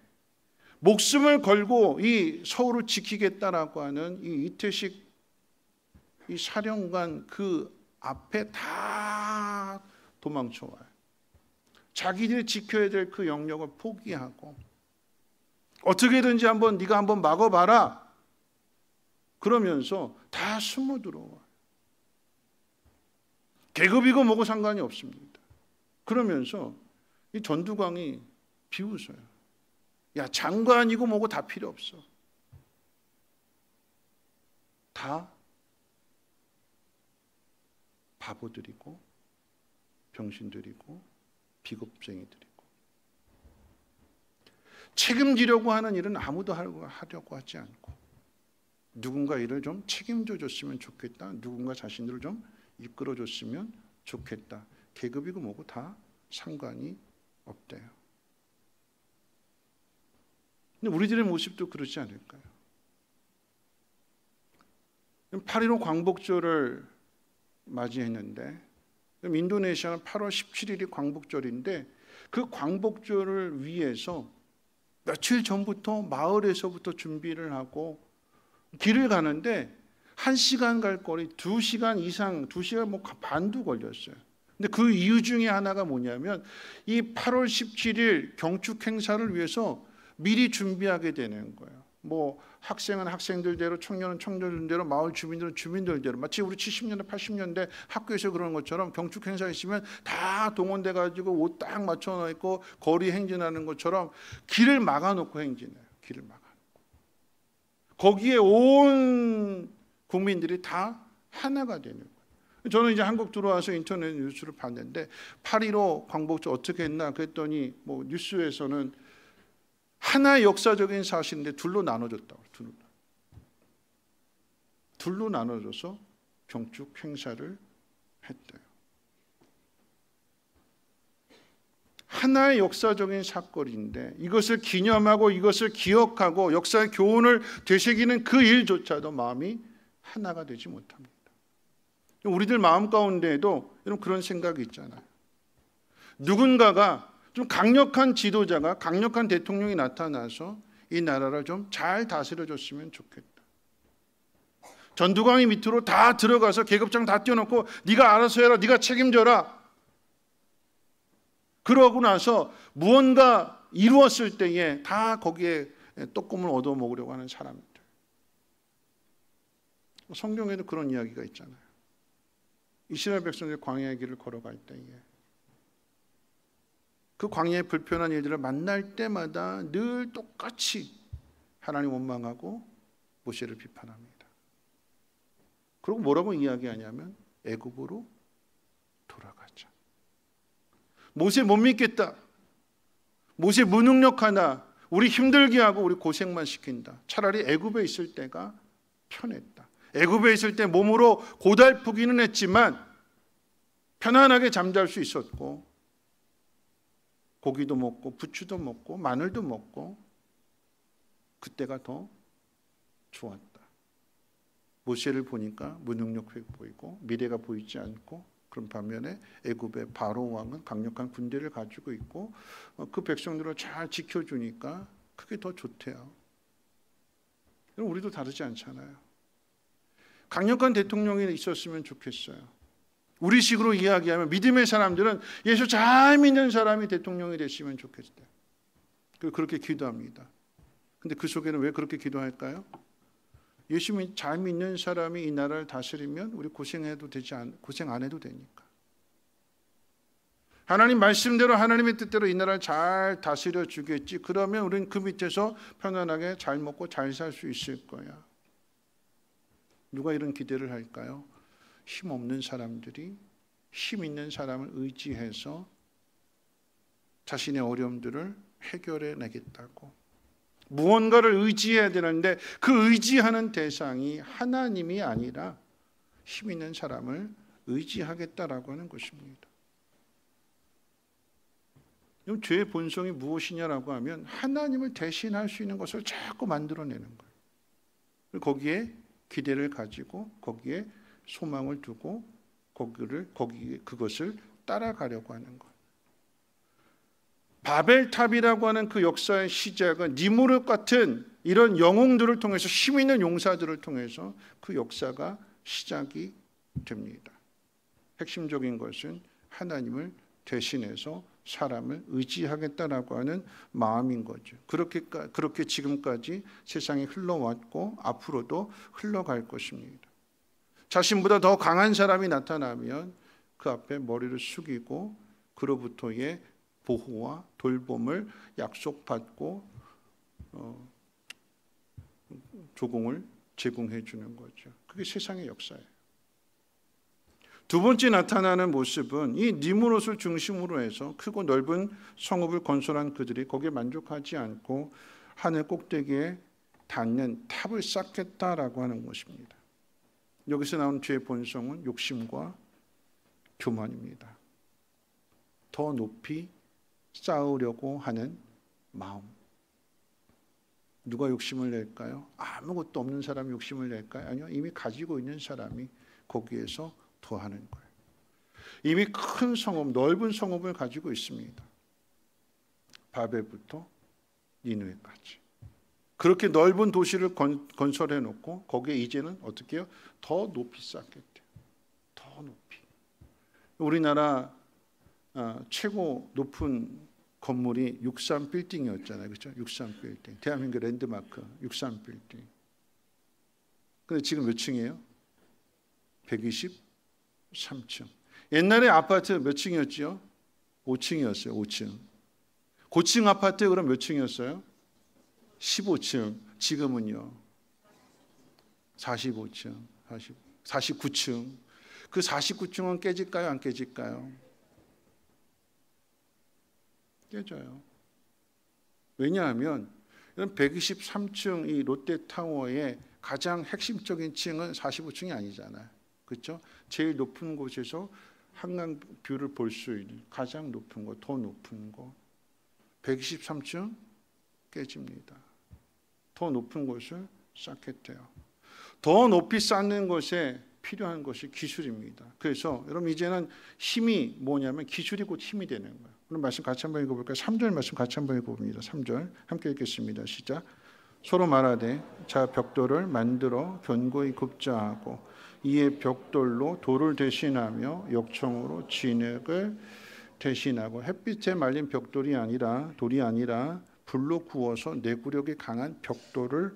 S4: 목숨을 걸고 이 서울을 지키겠다라고 하는 이 이태식 이 사령관 그 앞에 다 도망쳐와요. 자기들이 지켜야 될 그 영역을 포기하고 어떻게든지 네가 한번 막아봐라 그러면서 다 숨어 들어와. 계급이고 뭐고 상관이 없습니다. 그러면서 이 전두광이 비웃어요. 야, 장관이고 뭐고 다 필요 없어. 다 바보들이고 병신들이고 비겁쟁이들이고, 책임지려고 하는 일은 아무도 하려고 하지 않고, 누군가 일을 좀 책임져 줬으면 좋겠다, 누군가 자신들을 좀 이끌어 줬으면 좋겠다, 계급이고 뭐고 다 상관이 없대요. 근데 우리들의 모습도 그렇지 않을까요? 8.15 광복절을 맞이했는데, 인도네시아는 8월 17일이 광복절인데, 그 광복절을 위해서 며칠 전부터 마을에서부터 준비를 하고 길을 가는데 1시간 갈 거리 2시간 이상, 2시간 반도 걸렸어요. 근데 그 이유 중에 하나가 뭐냐면, 이 8월 17일 경축 행사를 위해서 미리 준비하게 되는 거예요. 학생은 학생들대로, 청년은 청년들대로, 마을 주민들은 주민들대로, 마치 우리 70년대 80년대 학교에서 그러는 것처럼 경축 행사 있으면 다 동원돼 가지고 옷 딱 맞춰 놓고 거리 행진하는 것처럼 길을 막아놓고 행진해요. 길을 막아놓고 거기에 온 국민들이 다 하나가 되는 거예요. 저는 이제 한국 들어와서 인터넷 뉴스를 봤는데 8.15 광복절 어떻게 했나 그랬더니 뉴스에서는 하나의 역사적인 사실인데 둘로 나눠졌다고. 둘로 나눠져서 경축 행사를 했대요. 하나의 역사적인 사건인데 이것을 기념하고 이것을 기억하고 역사의 교훈을 되새기는 그 일조차도 마음이 하나가 되지 못합니다. 우리들 마음 가운데에도 이런 그런 생각이 있잖아요. 누군가가 좀 강력한 지도자가, 강력한 대통령이 나타나서 이 나라를 좀 잘 다스려줬으면 좋겠다. 전두광이 밑으로 다 들어가서 계급장 다 띄워놓고 네가 알아서 해라, 네가 책임져라. 그러고 나서 무언가 이루었을 때에 다 거기에 떡국을 얻어먹으려고 하는 사람들. 성경에도 그런 이야기가 있잖아요. 이스라엘 백성들이 광야의 길을 걸어갈 때에 그 광야의 불편한 일들을 만날 때마다 늘 똑같이 하나님 원망하고 모세를 비판합니다. 그리고 뭐라고 이야기하냐면 애굽으로 돌아가자. 모세 못 믿겠다. 모세 무능력하다. 우리 힘들게 하고 우리 고생만 시킨다. 차라리 애굽에 있을 때가 편했다. 애굽에 있을 때 몸으로 고달프기는 했지만 편안하게 잠잘 수 있었고 고기도 먹고 부추도 먹고 마늘도 먹고 그때가 더 좋았다. 모세를 보니까 무능력해 보이고 미래가 보이지 않고, 그런 반면에 애굽의 바로 왕은 강력한 군대를 가지고 있고 그 백성들을 잘 지켜주니까 그게 더 좋대요. 우리도 다르지 않잖아요. 강력한 대통령이 있었으면 좋겠어요. 우리식으로 이야기하면 믿음의 사람들은 예수 잘 믿는 사람이 대통령이 됐으면 좋겠어요. 그렇게 기도합니다. 근데 그 속에는 왜 그렇게 기도할까요? 예수 잘 믿는 사람이 이 나라를 다스리면 우리 고생 안 해도 되니까. 하나님 말씀대로 하나님의 뜻대로 이 나라를 잘 다스려 주겠지. 그러면 우리는 그 밑에서 편안하게 잘 먹고 잘 살 수 있을 거야. 누가 이런 기대를 할까요? 힘없는 사람들이 힘 있는 사람을 의지해서 자신의 어려움들을 해결해 내겠다고. 무언가를 의지해야 되는데 그 의지하는 대상이 하나님이 아니라 힘 있는 사람을 의지하겠다라고 하는 것입니다. 그럼 죄의 본성이 무엇이냐라고 하면 하나님을 대신할 수 있는 것을 자꾸 만들어내는 거예요. 거기에 기대를 가지고 거기에 소망을 두고 그것을 따라가려고 하는 거예요. 바벨탑이라고 하는 그 역사의 시작은 니무롯 같은 이런 영웅들을 통해서, 힘 있는 용사들을 통해서 그 역사가 시작이 됩니다. 핵심적인 것은 하나님을 대신해서 사람을 의지하겠다라고 하는 마음인 거죠. 그렇게 지금까지 세상이 흘러왔고 앞으로도 흘러갈 것입니다. 자신보다 더 강한 사람이 나타나면 그 앞에 머리를 숙이고 그로부터의 보호와 돌봄을 약속받고 조공을 제공해 주는 거죠. 그게 세상의 역사예요. 두 번째 나타나는 모습은 이 니무롯을 중심으로 해서 크고 넓은 성읍을 건설한 그들이 거기에 만족하지 않고 하늘 꼭대기에 닿는 탑을 쌓겠다라고 하는 것입니다. 여기서 나온 죄의 본성은 욕심과 교만입니다. 더 높이 쌓으려고 하는 마음. 누가 욕심을 낼까요? 아무것도 없는 사람이 욕심을 낼까요? 아니요. 이미 가지고 있는 사람이 거기에서 더하는 거예요. 이미 큰 성읍, 넓은 성읍을 가지고 있습니다. 바벨부터 니느웨까지. 그렇게 넓은 도시를 건설해 놓고 거기에 이제는 어떻게 해요? 더 높이 쌓겠대요. 더 높이. 우리나라 최고 높은 건물이 63빌딩이었잖아요. 그렇죠? 63빌딩. 대한민국 랜드마크 63빌딩. 근데 지금 몇 층이에요? 123층. 옛날에 아파트 몇 층이었죠? 5층이었어요. 5층. 고층 아파트 그럼 몇 층이었어요? 15층. 지금은요? 45층. 49층. 그 49층은 깨질까요? 안 깨질까요? 깨져요. 왜냐하면 123층 이 롯데타워의 가장 핵심적인 층은 45층이 아니잖아요. 그렇죠? 제일 높은 곳에서 한강 뷰를 볼 수 있는 가장 높은 거, 더 높은 거. 123층 깨집니다. 더 높은 곳을 쌓겠대요. 더 높이 쌓는 것에 필요한 것이 기술입니다. 그래서 여러분 이제는 힘이 뭐냐면 기술이 곧 힘이 되는 거예요. 오늘 말씀 같이 한번 읽어볼까요? 3절 말씀 같이 한번 읽어봅니다. 3절 함께 읽겠습니다. 시작. 서로 말하되 자 벽돌을 만들어 견고히 굽자 하고 이에 벽돌로 돌을 대신하며 역청으로 진흙을 대신하고 햇빛에 말린 벽돌이 아니라 돌이 아니라 불로 구워서 내구력이 강한 벽돌을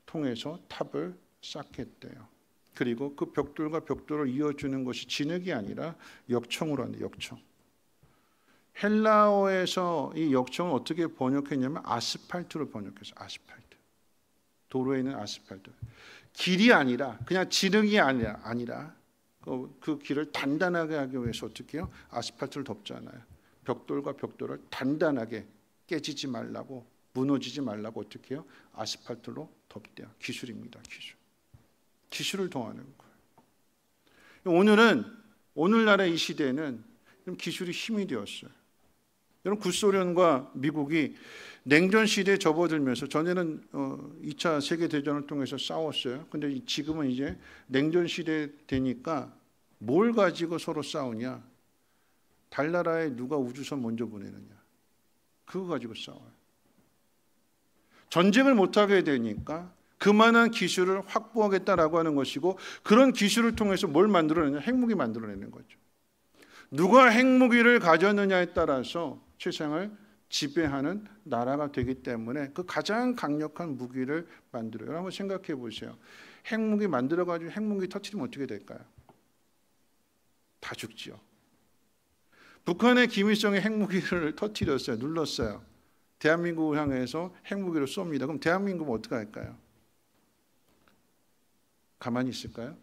S4: 통해서 탑을 쌓겠대요. 그리고 그 벽돌과 벽돌을 이어주는 것이 진흙이 아니라 역청으로 하는데 역청. 헬라어에서 이 역청을 어떻게 번역했냐면 아스팔트로 번역했어요. 아스팔트. 도로에 있는 아스팔트. 길이 아니라 그냥 진흙이 아니라 그 길을 단단하게 하기 위해서 어떻게 해요? 아스팔트를 덮잖아요. 벽돌과 벽돌을 단단하게 깨지지 말라고 무너지지 말라고 어떻게 해요? 아스팔트로 덮대요. 기술입니다. 기술. 기술을 더하는 거예요. 오늘날의 이 시대는 기술이 힘이 되었어요. 여러분 구소련과 미국이 냉전 시대에 접어들면서 전에는 2차 세계대전을 통해서 싸웠어요. 근데 지금은 이제 냉전 시대 되니까 뭘 가지고 서로 싸우냐? 달나라에 누가 우주선 먼저 보내느냐? 그거 가지고 싸워요. 전쟁을 못하게 되니까 그만한 기술을 확보하겠다라고 하는 것이고 그런 기술을 통해서 뭘 만들어내냐? 핵무기 만들어내는 거죠. 누가 핵무기를 가졌느냐에 따라서 세상을 지배하는 나라가 되기 때문에 그 가장 강력한 무기를 만들어요. 여러분 한번 생각해 보세요. 핵무기 만들어가지고 핵무기 터뜨리면 어떻게 될까요? 다 죽지요. 북한의 김일성이 핵무기를 터뜨렸어요. 눌렀어요. 대한민국을 향해서 핵무기를 쏩니다. 그럼 대한민국은 어떻게 할까요? 가만히 있을까요?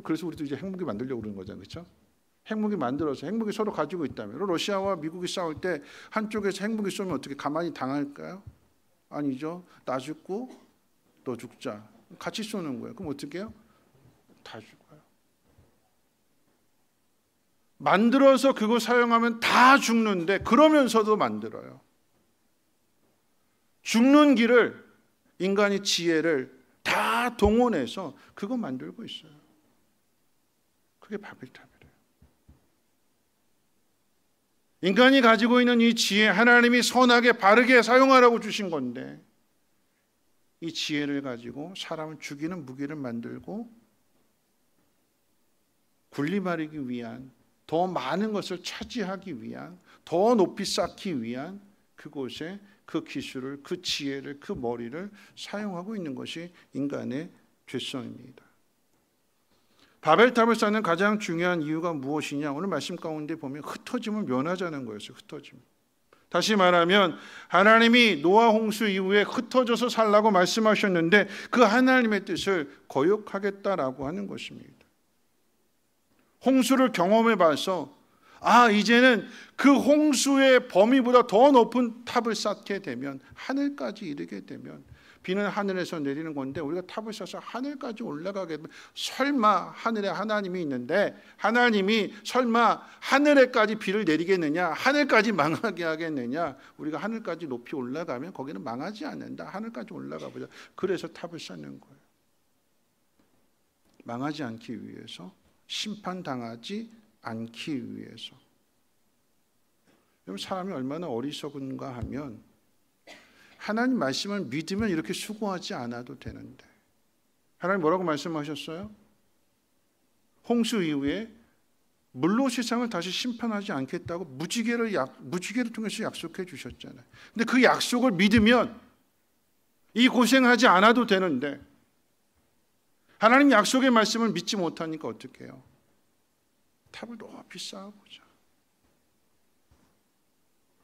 S4: 그래서 우리도 이제 핵무기 만들려고 그러는 거잖아요. 그렇죠? 핵무기 만들어서 핵무기 서로 가지고 있다면 러시아와 미국이 싸울 때 한쪽에서 핵무기 쏘면 어떻게 가만히 당할까요? 아니죠. 나 죽고 너 죽자. 같이 쏘는 거예요. 그럼 어떻게 해요? 다 죽어요. 만들어서 그거 사용하면 다 죽는데 그러면서도 만들어요. 죽는 길을 인간의 지혜를 다 동원해서 그거 만들고 있어요. 그게 바벨탑이래요. 인간이 가지고 있는 이 지혜, 하나님이 선하게 바르게 사용하라고 주신 건데 이 지혜를 가지고 사람을 죽이는 무기를 만들고 군림하기 위한, 더 많은 것을 차지하기 위한, 더 높이 쌓기 위한 그곳에 그 기술을, 그 지혜를, 그 머리를 사용하고 있는 것이 인간의 죄성입니다. 바벨탑을 쌓는 가장 중요한 이유가 무엇이냐? 오늘 말씀 가운데 보면 흩어짐을 면하자는 거였어요. 흩어짐. 다시 말하면 하나님이 노아 홍수 이후에 흩어져서 살라고 말씀하셨는데 그 하나님의 뜻을 거역하겠다라고 하는 것입니다. 홍수를 경험해 봐서 이제는 그 홍수의 범위보다 더 높은 탑을 쌓게 되면, 하늘까지 이르게 되면, 비는 하늘에서 내리는 건데 우리가 탑을 쌓아서 하늘까지 올라가게 되면, 설마 하늘에 하나님이 있는데 하나님이 설마 하늘에까지 비를 내리겠느냐, 하늘까지 망하게 하겠느냐. 우리가 하늘까지 높이 올라가면 거기는 망하지 않는다. 하늘까지 올라가 보자. 그래서 탑을 쌓는 거예요. 망하지 않기 위해서, 심판당하지 않기 위해서. 여러분, 사람이 얼마나 어리석은가 하면 하나님 말씀을 믿으면 이렇게 수고하지 않아도 되는데, 하나님 뭐라고 말씀하셨어요? 홍수 이후에 물로 세상을 다시 심판하지 않겠다고 무지개를 통해서 약속해 주셨잖아요. 근데 그 약속을 믿으면 이 고생하지 않아도 되는데 하나님 약속의 말씀을 믿지 못하니까 어떻게 해요? 탑을 높이 쌓아보자.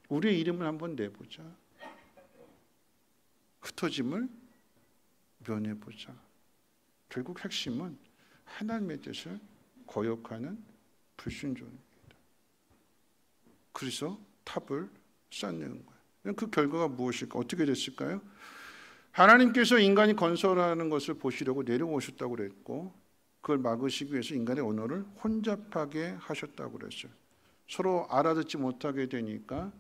S4: 우리의 이름을 한번 내보자. 흩어짐을 면해보자. 결국 핵심은 하나님의 뜻을 거역하는 불순종입니다. 그래서 탑을 쌓는 거예요. 그 결과가 무엇일까? 어떻게 됐을까요? 하나님께서 인간이 건설하는 것을 보시려고 내려오셨다고 그랬고, 그걸 막으시기 위해서 인간의 언어를 혼잡하게 하셨다고 그랬어요. 서로 알아듣지 못하게 되니까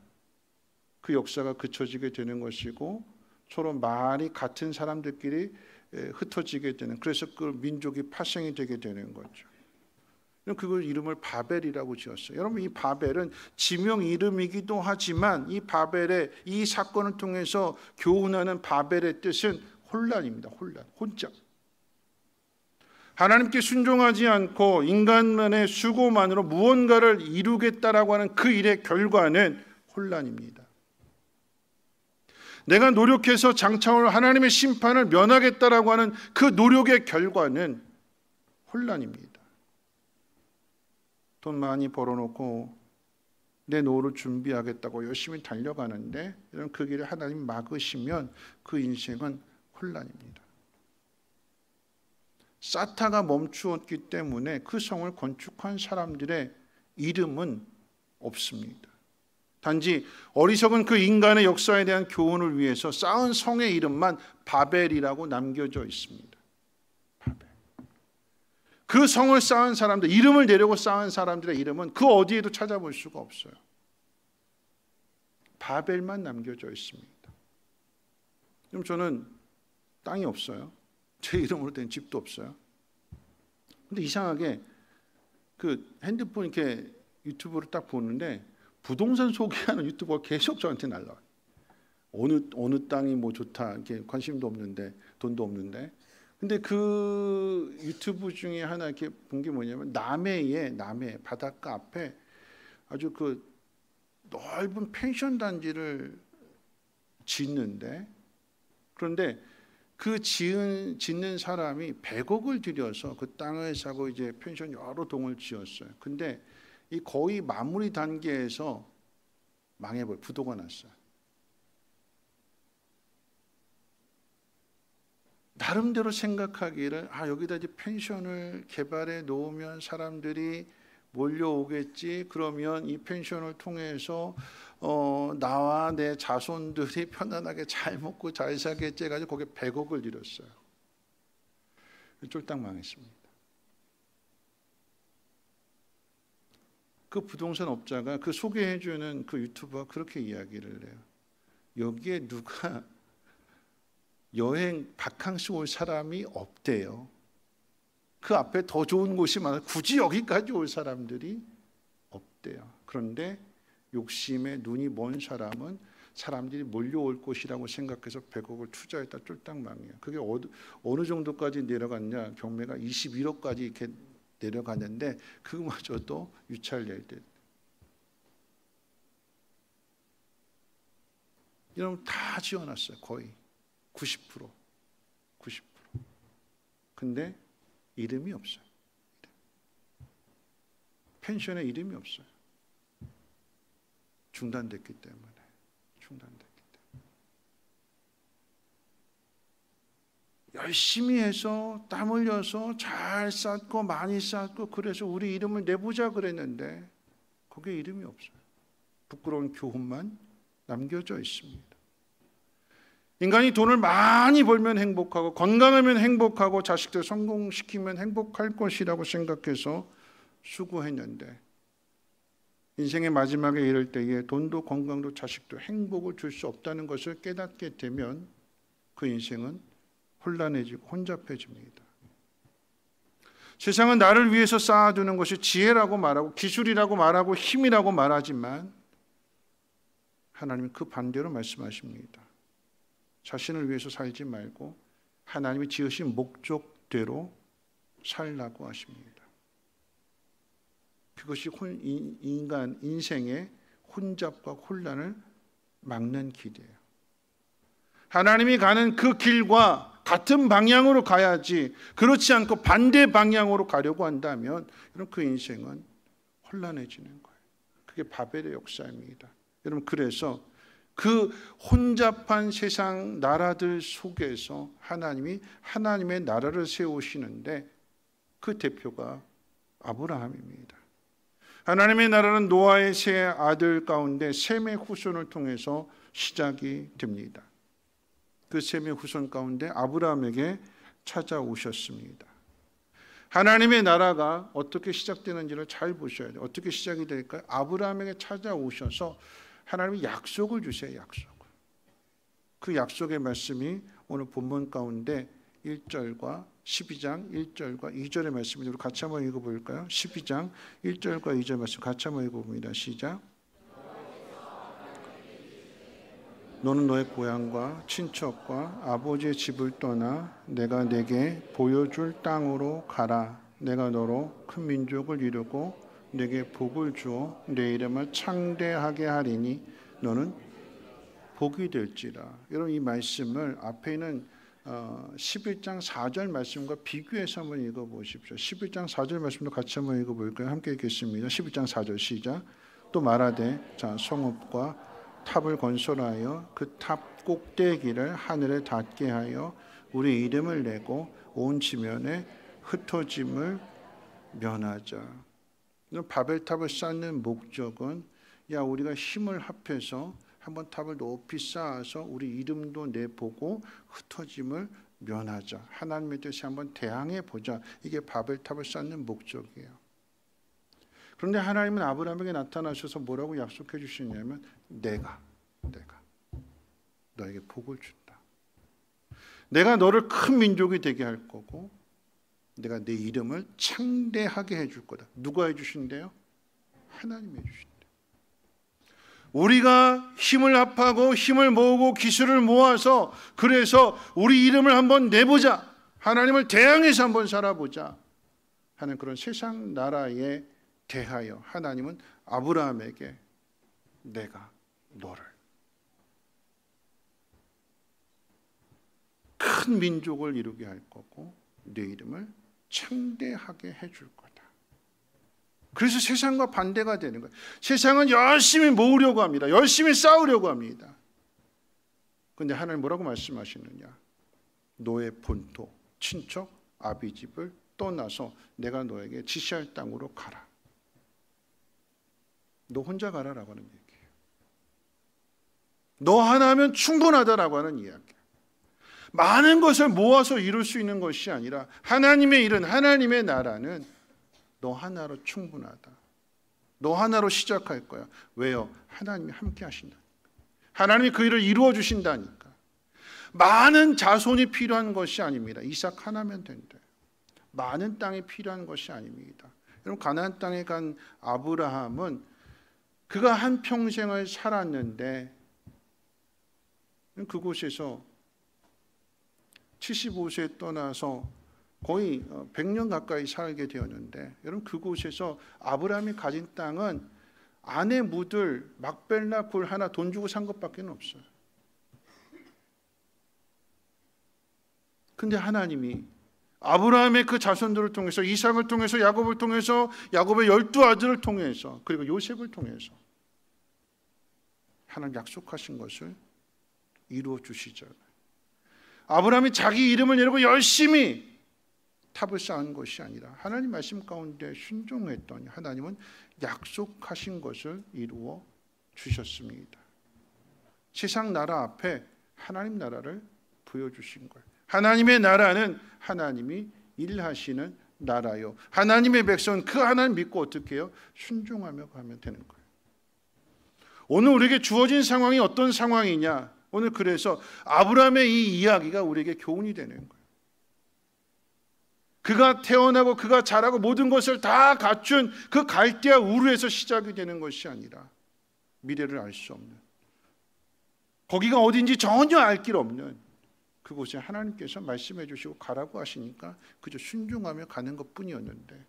S4: 그 역사가 그쳐지게 되는 것이고, 서로 말이 같은 사람들끼리 흩어지게 되는, 그래서 그 민족이 파생이 되게 되는 거죠. 그걸 이름을 바벨이라고 지었어요. 여러분, 이 바벨은 지명 이름이기도 하지만 이 바벨의 이 사건을 통해서 교훈하는 바벨의 뜻은 혼란입니다. 혼잡. 하나님께 순종하지 않고 인간만의 수고만으로 무언가를 이루겠다라고 하는 그 일의 결과는 혼란입니다. 내가 노력해서 장차올 하나님의 심판을 면하겠다라고 하는 그 노력의 결과는 혼란입니다. 돈 많이 벌어놓고 내 노후를 준비하겠다고 열심히 달려가는데, 이런 그 길을 하나님 막으시면 그 인생은 혼란입니다. 사타가 멈추었기 때문에 그 성을 건축한 사람들의 이름은 없습니다. 단지 어리석은 그 인간의 역사에 대한 교훈을 위해서 쌓은 성의 이름만 바벨이라고 남겨져 있습니다. 바벨. 그 성을 쌓은 사람들, 이름을 내려고 쌓은 사람들의 이름은 그 어디에도 찾아볼 수가 없어요. 바벨만 남겨져 있습니다. 그럼 저는 땅이 없어요. 제 이름으로 된 집도 없어요. 근데 이상하게 그 핸드폰 이렇게 유튜브를 딱 보는데 부동산 소개하는 유튜버가 계속 저한테 날라와요. 어느 땅이 뭐 좋다, 이렇게 관심도 없는데, 돈도 없는데. 근데 그 유튜브 중에 하나 이렇게 본 게 뭐냐면, 남해 바닷가 앞에 아주 그 넓은 펜션 단지를 짓는데, 그런데 그 짓는 사람이 100억을 들여서 그 땅을 사고 이제 펜션 여러 동을 지었어요. 근데 이 거의 마무리 단계에서 망해버려, 부도가 났어요. 나름대로 생각하기를, 여기다 이제 펜션을 개발해 놓으면 사람들이 몰려오겠지. 그러면 이 펜션을 통해서 나와 내 자손들이 편안하게 잘 먹고 잘 살겠지 해가지고 거기에 100억을 들였어요. 쫄딱 망했습니다. 그 부동산 업자가 그 소개해주는 그 유튜버가 그렇게 이야기를 해요. 여기에 누가 여행 바캉스 올 사람이 없대요. 그 앞에 더 좋은 곳이 많아 굳이 여기까지 올 사람들이 없대요. 그런데 욕심에 눈이 먼 사람은 사람들이 몰려올 곳이라고 생각해서 100억을 투자했다 쫄딱망해요. 그게 어느 정도까지 내려갔냐? 경매가 21억까지 이렇게 내려갔는데 그마저도 유찰될 때 여러분 다 지어놨어요. 거의 90%. 근데 이름이 없어요. 펜션에 이름이 없어요. 중단됐기 때문에. 열심히 해서 땀 흘려서 잘 쌓고 많이 쌓고 그래서 우리 이름을 내보자 그랬는데 거기에 이름이 없어요. 부끄러운 교훈만 남겨져 있습니다. 인간이 돈을 많이 벌면 행복하고 건강하면 행복하고 자식들 성공시키면 행복할 것이라고 생각해서 수고했는데 인생의 마지막에 이를 때에 돈도 건강도 자식도 행복을 줄 수 없다는 것을 깨닫게 되면 그 인생은 혼란해지고 혼잡해집니다. 세상은 나를 위해서 쌓아두는 것이 지혜라고 말하고 기술이라고 말하고 힘이라고 말하지만 하나님은 그 반대로 말씀하십니다. 자신을 위해서 살지 말고 하나님이 지으신 목적대로 살라고 하십니다. 그것이 인간 인생의 혼잡과 혼란을 막는 길이에요. 하나님이 가는 그 길과 같은 방향으로 가야지 그렇지 않고 반대 방향으로 가려고 한다면 그 인생은 혼란해지는 거예요. 그게 바벨의 역사입니다. 여러분 그래서 그 혼잡한 세상 나라들 속에서 하나님이 하나님의 나라를 세우시는데 그 대표가 아브라함입니다. 하나님의 나라는 노아의 세 아들 가운데 셈의 후손을 통해서 시작이 됩니다. 그 셈의 후손 가운데 아브라함에게 찾아오셨습니다. 하나님의 나라가 어떻게 시작되는지를 잘 보셔야 돼요. 어떻게 시작이 될까요? 아브라함에게 찾아오셔서 하나님이 약속을 주세요. 약속을. 그 약속의 말씀이 오늘 본문 가운데 1절과 12장 1절과 2절의 말씀입니다. 우리 같이 한번 읽어볼까요? 12장 1절과 2절 말씀 같이 한번 읽어봅니다. 시작. 너는 너의 고향과 친척과 아버지의 집을 떠나 내가 내게 보여줄 땅으로 가라. 내가 너로 큰 민족을 이루고 내게 복을 주어 내 이름을 창대하게 하리니 너는 복이 될지라. 여러분 이 말씀을 앞에 있는 11장 4절 말씀과 비교해서 한번 읽어보십시오. 11장 4절 말씀도 같이 한번 읽어볼까요? 함께 읽겠습니다. 11장 4절 시작. 또 말하되 자 성읍과 탑을 건설하여 그 탑 꼭대기를 하늘에 닿게 하여 우리 이름을 내고 온 지면에 흩어짐을 면하자. 바벨탑을 쌓는 목적은 우리가 힘을 합해서 한번 탑을 높이 쌓아서 우리 이름도 내보고 흩어짐을 면하자. 하나님의 뜻에 한번 대항해 보자. 이게 바벨탑을 쌓는 목적이에요. 그런데 하나님은 아브라함에게 나타나셔서 뭐라고 약속해 주시냐면 내가 너에게 복을 준다. 내가 너를 큰 민족이 되게 할 거고 내가 내 이름을 창대하게 해줄 거다. 누가 해주신대요? 하나님이 해주신대요. 우리가 힘을 합하고 힘을 모으고 기술을 모아서 그래서 우리 이름을 한번 내보자. 하나님을 대항해서 한번 살아보자 하는 그런 세상 나라에 대하여 하나님은 아브라함에게 내가 너를 큰 민족을 이루게 할 거고 내 이름을 창대하게 해줄 거다. 그래서 세상과 반대가 되는 거예요. 세상은 열심히 모으려고 합니다. 열심히 싸우려고 합니다. 그런데 하나님 뭐라고 말씀하시느냐? 너의 본토, 친척, 아비 집을 떠나서 내가 너에게 지시할 땅으로 가라. 너 혼자 가라라고 하는 얘기예요. 너 하나면 충분하다라고 하는 이야기예요. 많은 것을 모아서 이룰 수 있는 것이 아니라 하나님의 일은 하나님의 나라는 너 하나로 충분하다. 너 하나로 시작할 거야. 왜요? 하나님이 함께 하신다. 하나님이 그 일을 이루어 주신다니까. 많은 자손이 필요한 것이 아닙니다. 이삭 하나면 된대. 많은 땅이 필요한 것이 아닙니다. 여러분, 가나안 땅에 간 아브라함은 그가 한 평생을 살았는데 그곳에서 75세에 떠나서 거의 100년 가까이 살게 되었는데, 여러분, 그곳에서 아브라함이 가진 땅은 아내 묻을 막벨라 굴 하나 돈 주고 산 것밖에 없어요. 근데 하나님이 아브라함의 그 자손들을 통해서, 이삭을 통해서, 야곱을 통해서, 야곱의 12아들을 통해서, 그리고 요셉을 통해서 하나님 약속하신 것을 이루어 주시잖아요. 아브라함이 자기 이름을 내려고 열심히 탑을 쌓은 것이 아니라 하나님 말씀 가운데 순종했더니 하나님은 약속하신 것을 이루어 주셨습니다. 세상 나라 앞에 하나님 나라를 보여주신 거예요. 하나님의 나라는 하나님이 일하시는 나라요. 하나님의 백성은 그 하나님 믿고 어떻게 해요? 순종하며 가면 되는 거예요. 오늘 우리에게 주어진 상황이 어떤 상황이냐? 오늘 그래서 아브라함의 이 이야기가 우리에게 교훈이 되는 거예요. 그가 태어나고 그가 자라고 모든 것을 다 갖춘 그 갈대아 우르에서 시작이 되는 것이 아니라 미래를 알 수 없는, 거기가 어딘지 전혀 알 길 없는 그곳에 하나님께서 말씀해 주시고 가라고 하시니까 그저 순종하며 가는 것뿐이었는데,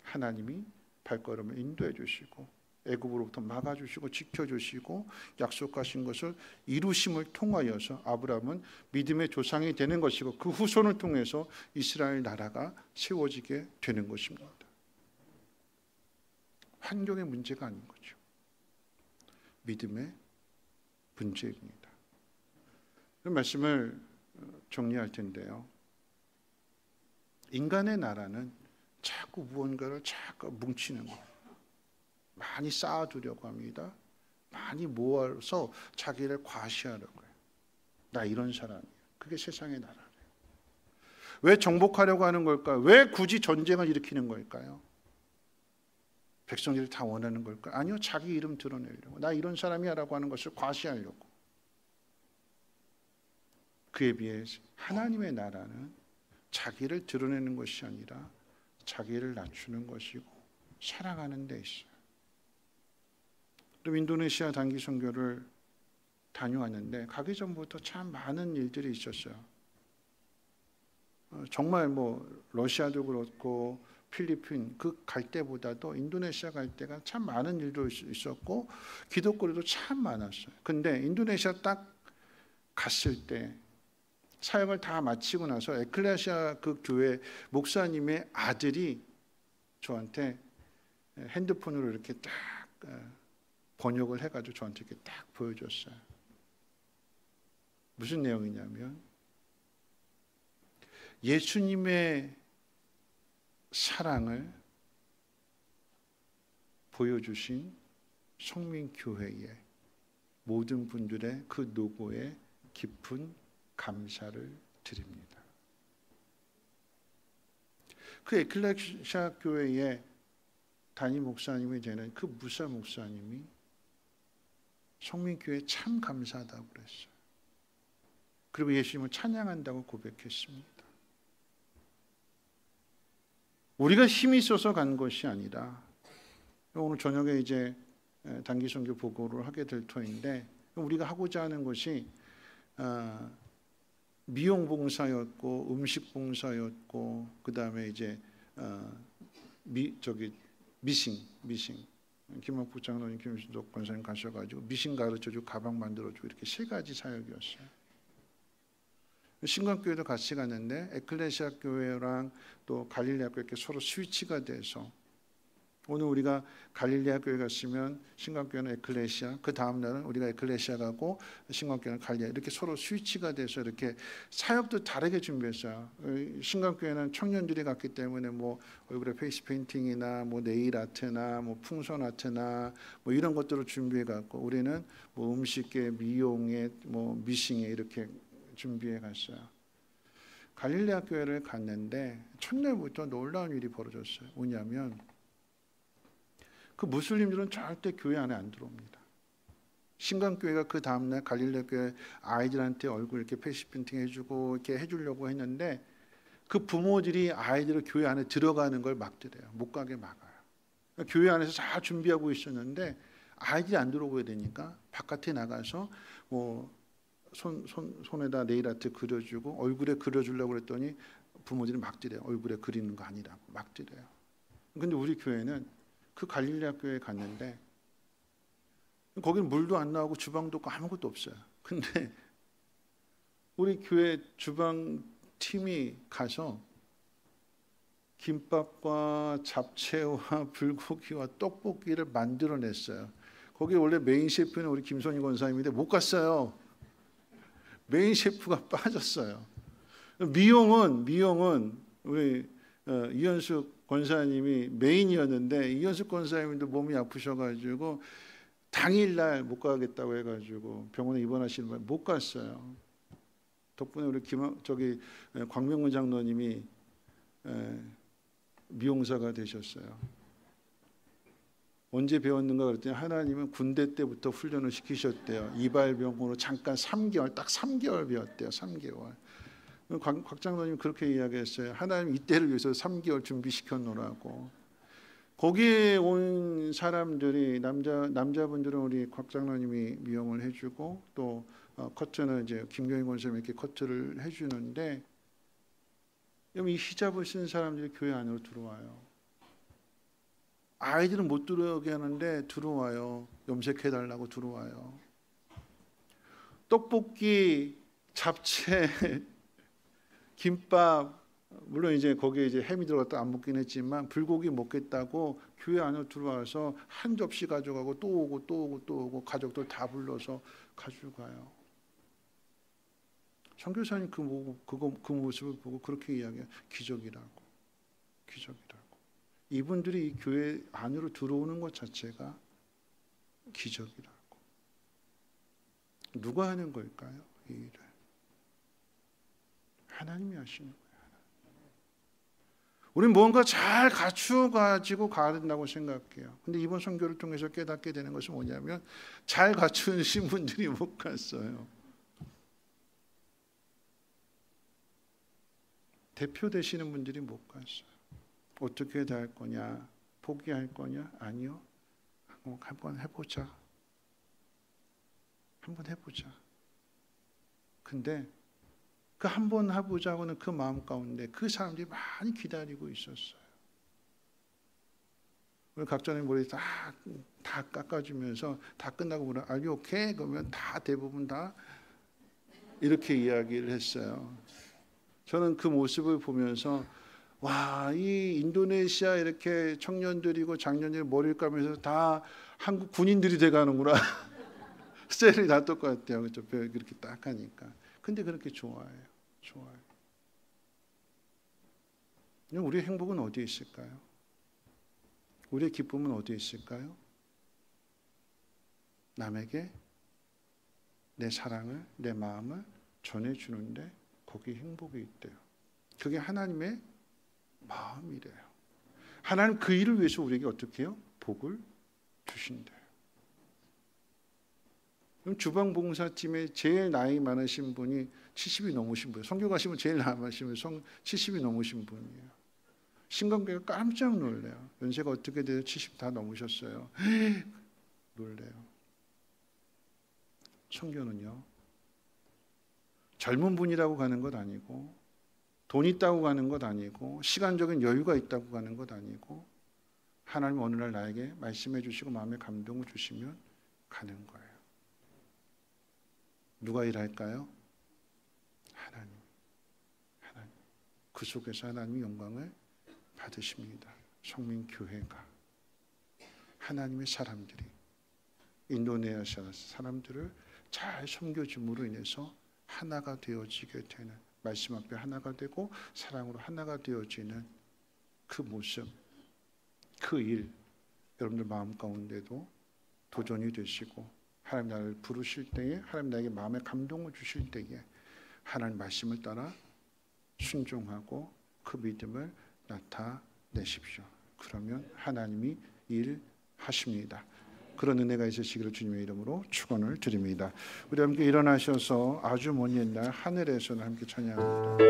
S4: 하나님이 발걸음을 인도해 주시고 애굽으로부터 막아주시고 지켜주시고 약속하신 것을 이루심을 통하여서 아브라함은 믿음의 조상이 되는 것이고 그 후손을 통해서 이스라엘 나라가 세워지게 되는 것입니다. 환경의 문제가 아닌 거죠. 믿음의 문제입니다. 그 말씀을 정리할 텐데요. 인간의 나라는 자꾸 무언가를 자꾸 뭉치는 거예요. 많이 쌓아두려고 합니다. 많이 모아서 자기를 과시하려고 해요. 나 이런 사람이야. 그게 세상의 나라래요. 왜 정복하려고 하는 걸까요? 왜 굳이 전쟁을 일으키는 걸까요? 백성들이 다 원하는 걸까요? 아니요. 자기 이름 드러내려고. 나 이런 사람이야 라고 하는 것을 과시하려고. 그에 비해 하나님의 나라는 자기를 드러내는 것이 아니라 자기를 낮추는 것이고 사랑하는 데 있어요. 그럼 인도네시아 단기 선교를 다녀왔는데 가기 전부터 참 많은 일들이 있었어요. 정말 러시아도 그렇고 필리핀 그 갈 때보다도 인도네시아 갈 때가 참 많은 일도 있었고 기독교도 참 많았어요. 근데 인도네시아 딱 갔을 때 사역을 다 마치고 나서 에클레시아 그 교회 목사님의 아들이 저한테 핸드폰으로 이렇게 딱 번역을 해가지고 저한테 이렇게 딱 보여줬어요. 무슨 내용이냐면 예수님의 사랑을 보여주신 성민교회의 모든 분들의 그 노고에 깊은 감사를 드립니다. 그 에클레시아 교회의 담임 목사님이 되는 그 무사 목사님이 성민교회에 참 감사하다고 그랬어요. 그리고 예수님을 찬양한다고 고백했습니다. 우리가 힘이 있어서 간 것이 아니라 오늘 저녁에 이제 단기 선교 보고를 하게 될 터인데 우리가 하고자 하는 것이 미용 봉사였고 음식 봉사였고 그 다음에 이제 미싱 김학부 장로님, 김신덕 권사님 가셔가지고 미싱 가르쳐주고 가방 만들어주고 이렇게 3가지 사역이었어요. 신광교회도 같이 갔는데 에클레시아 교회랑 또 갈릴레아 교회 이렇게 서로 스위치가 돼서 오늘 우리가 갈릴레아 교회 갔으면 신광교회는 에클레시아, 그 다음 날은 우리가 에클레시아 가고 신광교회는 갈릴레아 이렇게 서로 스위치가 돼서 이렇게 사역도 다르게 준비했어요. 신광교회는 청년들이 갔기 때문에 얼굴에 페이스 페인팅이나 네일 아트나 풍선 아트나 이런 것들을 준비해 갖고 우리는 음식에 미용에 미싱에 이렇게 준비해 갔어요. 갈릴레아 교회를 갔는데 첫날부터 놀라운 일이 벌어졌어요. 뭐냐면 그 무슬림들은 절대 교회 안에 안 들어옵니다. 신강교회가 그 다음날 갈릴레교회 아이들한테 얼굴 이렇게 페이스페인팅 해주고 이렇게 해주려고 했는데 그 부모들이 아이들을 교회 안에 들어가는 걸 막더래요. 못 가게 막아요. 그러니까 교회 안에서 잘 준비하고 있었는데 아이들이 안 들어오게 되니까 바깥에 나가서 뭐 손에다 네일 아트 그려주고 얼굴에 그려주려고 그랬더니 부모들이 막더래요. 얼굴에 그리는 거 아니라고 막더래요. 근데 우리 교회는 그 갈릴레아 교회에 갔는데 거기는 물도 안 나오고 주방도 없고 아무것도 없어요. 근데 우리 교회 주방 팀이 가서 김밥과 잡채와 불고기와 떡볶이를 만들어냈어요. 거기 원래 메인 셰프는 우리 김선희 권사님인데 못 갔어요. 메인 셰프가 빠졌어요. 미용은 우리 이현숙 권사님이 메인이었는데 이현숙 권사님도 몸이 아프셔가지고 당일날 못 가겠다고 해가지고 병원에 입원하시는 바에 못 갔어요. 덕분에 우리 광명문 장로님이 미용사가 되셨어요. 언제 배웠는가 그랬더니 하나님은 군대 때부터 훈련을 시키셨대요. 이발병으로 잠깐 3개월, 딱 3개월 배웠대요. 3개월. 곽 장로님 그렇게 이야기했어요. 하나님 이때를 위해서 3개월 준비시켜 놓으라고. 거기에 온 사람들이 남자분들은 우리 곽 장로님이 미용을 해주고 또 커트는 이제 김경희 권사님이 이렇게 커트를 해주는데 이 히잡을 쓴 사람들이 교회 안으로 들어와요. 아이들은 못 들어오게 하는데 들어와요. 염색해달라고 들어와요. 떡볶이, 잡채, 김밥, 물론 이제 거기에 이제 햄이 들어갔다 안 먹긴 했지만 불고기 먹겠다고 교회 안으로 들어와서 한 접시 가져가고 또 오고 또 오고 또 오고 가족들 다 불러서 가지고 가요. 선교사님 그 모습을 보고 그렇게 이야기해요. 기적이라고. 이분들이 이 교회 안으로 들어오는 것 자체가 기적이라고. 누가 하는 걸까요? 이 일을. 하나님이 하시는 거예요. 우리는 뭔가 잘 갖추어가지고 가야 된다고 생각해요. 근데 이번 선교를 통해서 깨닫게 되는 것은 뭐냐면 잘 갖추신 분들이 못 갔어요. 대표 되시는 분들이 못 갔어요. 어떻게 될 거냐? 포기할 거냐? 아니요. 한번 해보자. 근데 그 한번 해보자고는 그 마음 가운데 그 사람들이 많이 기다리고 있었어요. 우리 각자의 머리 다 깎아주면서 다 끝나고 보면 Are you okay? 그러면 다 대부분 다 이렇게 이야기를 했어요. 저는 그 모습을 보면서 와, 이 인도네시아 이렇게 청년들이고 장년들이 머리를 감으면서 다 한국 군인들이 돼가는구나. 스타일이 다 똑같아요. 그렇죠? 그렇게 딱 하니까. 근데 그렇게 좋아요. 우리의 행복은 어디에 있을까요? 우리의 기쁨은 어디에 있을까요? 남에게 내 사랑을, 내 마음을 전해주는데 거기 행복이 있대요. 그게 하나님의 마음이래요. 하나님 그 일을 위해서 우리에게 어떻게 해요? 복을 주신대요. 그럼 주방봉사팀에 제일 나이 많으신 분이 70이 넘으신 분이에요. 선교 가시면 제일 나이 많으신 분이 70이 넘으신 분이에요. 신강교회가 깜짝 놀래요. 연세가 어떻게 돼서 70 다 넘으셨어요. 놀래요. 선교는요, 젊은 분이라고 가는 것 아니고 돈 있다고 가는 것 아니고 시간적인 여유가 있다고 가는 것 아니고 하나님 어느 날 나에게 말씀해 주시고 마음에 감동을 주시면 가는 거예요. 누가 일할까요? 하나님. 그 속에서 하나님이 영광을 받으십니다. 성민교회가 하나님의 사람들이 인도네시아 사람들을 잘 섬겨줌으로 인해서 하나가 되어지게 되는, 말씀 앞에 하나가 되고 사랑으로 하나가 되어지는 그 모습, 그 일, 여러분들 마음 가운데도 도전이 되시고 하나님 나를 부르실 때에, 하나님 나에게 마음의 감동을 주실 때에 하나님 말씀을 따라 순종하고 그 믿음을 나타내십시오. 그러면 하나님이 일 하십니다. 그런 은혜가 있으시기를 주님의 이름으로 축원을 드립니다. 우리 함께 일어나셔서 아주 먼 옛날 하늘에서는 함께 찬양합니다.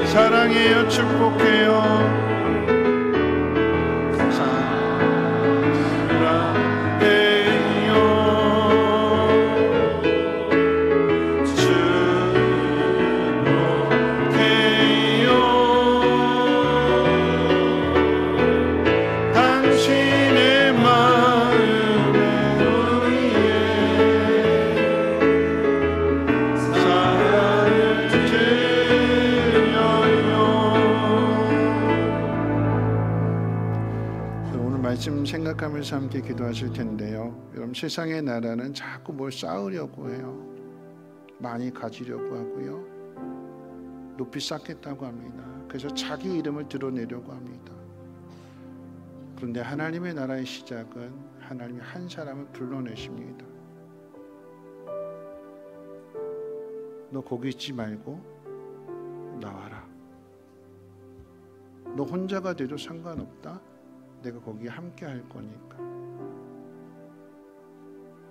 S4: 사랑해요, 축복해요. 사랑해요, 축복해요. 당신의 마음에 우리의 사랑을 말씀 생각하면서 함께 기도하실 텐데요. 여러분, 세상의 나라는 자꾸 뭘 쌓으려고 해요. 많이 가지려고 하고요. 높이 쌓겠다고 합니다. 그래서 자기 이름을 드러내려고 합니다. 그런데 하나님의 나라의 시작은 하나님이 한 사람을 불러내십니다. 너 거기 있지 말고 나와라. 너 혼자가 돼도 상관없다. 내가 거기에 함께 할 거니까.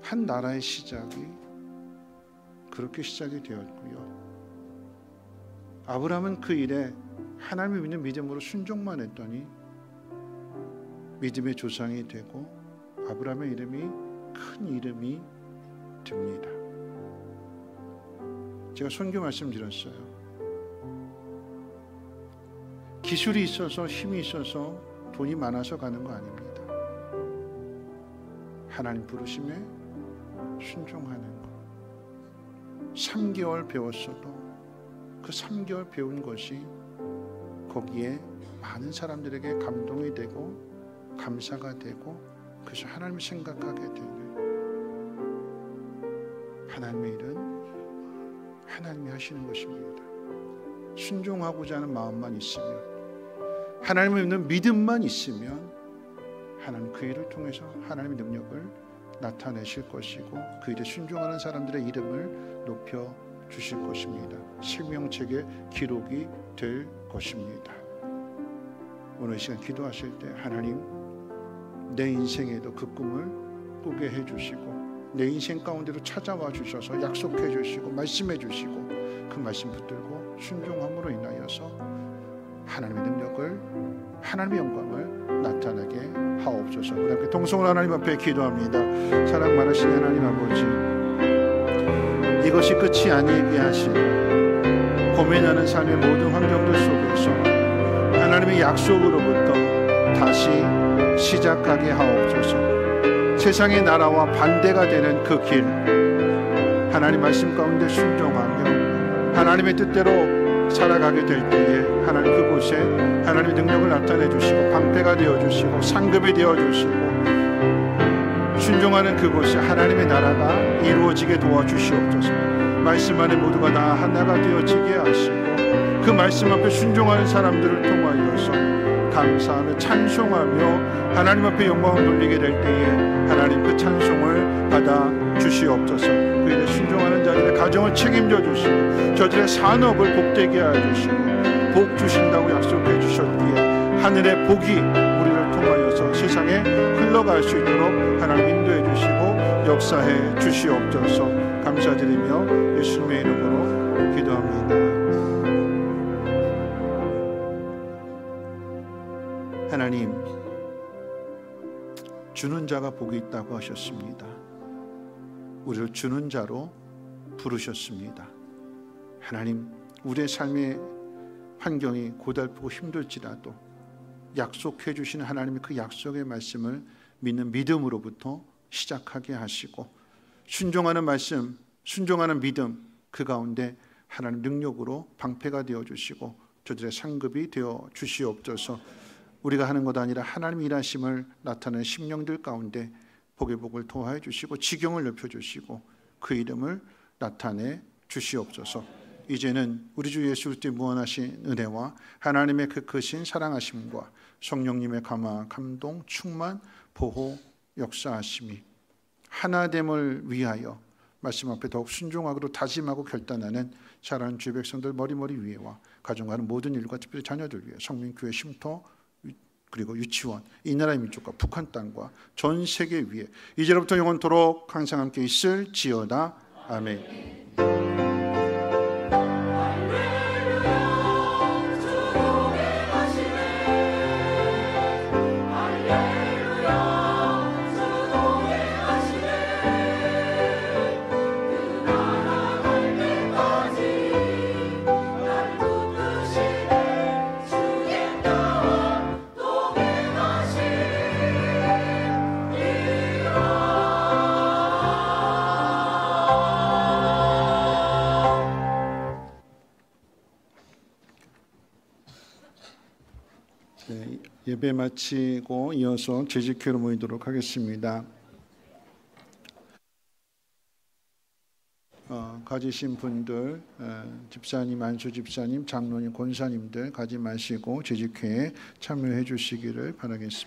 S4: 한 나라의 시작이 그렇게 시작이 되었고요. 아브라함은 그 일에 하나님을 믿는 믿음으로 순종만 했더니 믿음의 조상이 되고 아브라함의 이름이 큰 이름이 됩니다. 제가 선교 말씀드렸어요. 기술이 있어서 힘이 있어서 돈이 많아서 가는 거 아닙니다. 하나님 부르심에 순종하는 것. 3개월 배웠어도 그 3개월 배운 것이 거기에 많은 사람들에게 감동이 되고 감사가 되고 그래서 하나님을 생각하게 되는, 하나님의 일은 하나님이 하시는 것입니다. 순종하고자 하는 마음만 있으면, 하나님을 믿는 믿음만 있으면 하나님 그 일을 통해서 하나님의 능력을 나타내실 것이고 그 일에 순종하는 사람들의 이름을 높여 주실 것입니다. 생명책에 기록이 될 것입니다. 오늘 이 시간 기도하실 때 하나님, 내 인생에도 그 꿈을 꾸게 해주시고 내 인생 가운데로 찾아와 주셔서 약속해 주시고 말씀해 주시고 그 말씀 붙들고 순종함으로 인하여서 하나님의 능력을, 하나님의 영광을 나타나게 하옵소서. 우리 함께 동성을 하나님 앞에 기도합니다. 사랑 많으신 하나님 아버지, 이것이 끝이 아니게 하시고 고민하는 삶의 모든 환경들 속에서 하나님의 약속으로부터 다시 시작하게 하옵소서. 세상의 나라와 반대가 되는 그 길, 하나님 말씀 가운데 순종하며 하나님의 뜻대로 살아가게 될 때에 하나님 그곳에 하나님의 능력을 나타내 주시고 방패가 되어 주시고 상급이 되어 주시고 순종하는 그곳에 하나님의 나라가 이루어지게 도와주시옵소서. 말씀 안에 모두가 다 하나가 되어지게 하시고 그 말씀 앞에 순종하는 사람들을 통하여서 감사하며 찬송하며 하나님 앞에 영광을 돌리게 될 때에 하나님 그 찬송을 받아 주시옵소서. 그들의 순종하는 자들의 가정을 책임져 주시고 저들의 산업을 복되게 하여 주시고 복 주신다고 약속해 주셨기에 하늘의 복이 우리를 통하여서 세상에 흘러갈 수 있도록 하나님 인도해 주시고 역사해 주시옵소서. 감사드리며 예수님의 이름으로 기도합니다. 하나님, 주는 자가 복이 있다고 하셨습니다. 우리를 주는 자로 부르셨습니다. 하나님, 우리의 삶의 환경이 고달프고 힘들지라도 약속해 주시는 하나님의 그 약속의 말씀을 믿는 믿음으로부터 시작하게 하시고 순종하는 말씀, 순종하는 믿음 그 가운데 하나님 능력으로 방패가 되어 주시고 저들의 상급이 되어 주시옵소서. 우리가 하는 것 아니라 하나님 일하심을 나타내는 심령들 가운데 복의 복을 도와해 주시고 지경을 넓혀 주시고 그 이름을 나타내 주시옵소서. 이제는 우리 주 예수 그리스도의 무한하신 은혜와 하나님의 그 크신 사랑하심과 성령님의 감화, 감동, 충만, 보호, 역사하심이 하나됨을 위하여 말씀 앞에 더욱 순종하기로 다짐하고 결단하는 사랑하는 주의 백성들 머리머리 위에와 가정과 하는 모든 일과 특별히 자녀들 위해 성민교회 쉼터 그리고 유치원, 이 나라의 민족과 북한 땅과 전 세계 위에 이제로부터 영원토록 항상 함께 있을지어다. 아멘. 예배 마치고 이어서 재직회로 모이도록 하겠습니다. 가지신 분들, 집사님, 안수 집사님, 장로님, 권사님들 가지 마시고 재직회에 참여해 주시기를 바라겠습니다.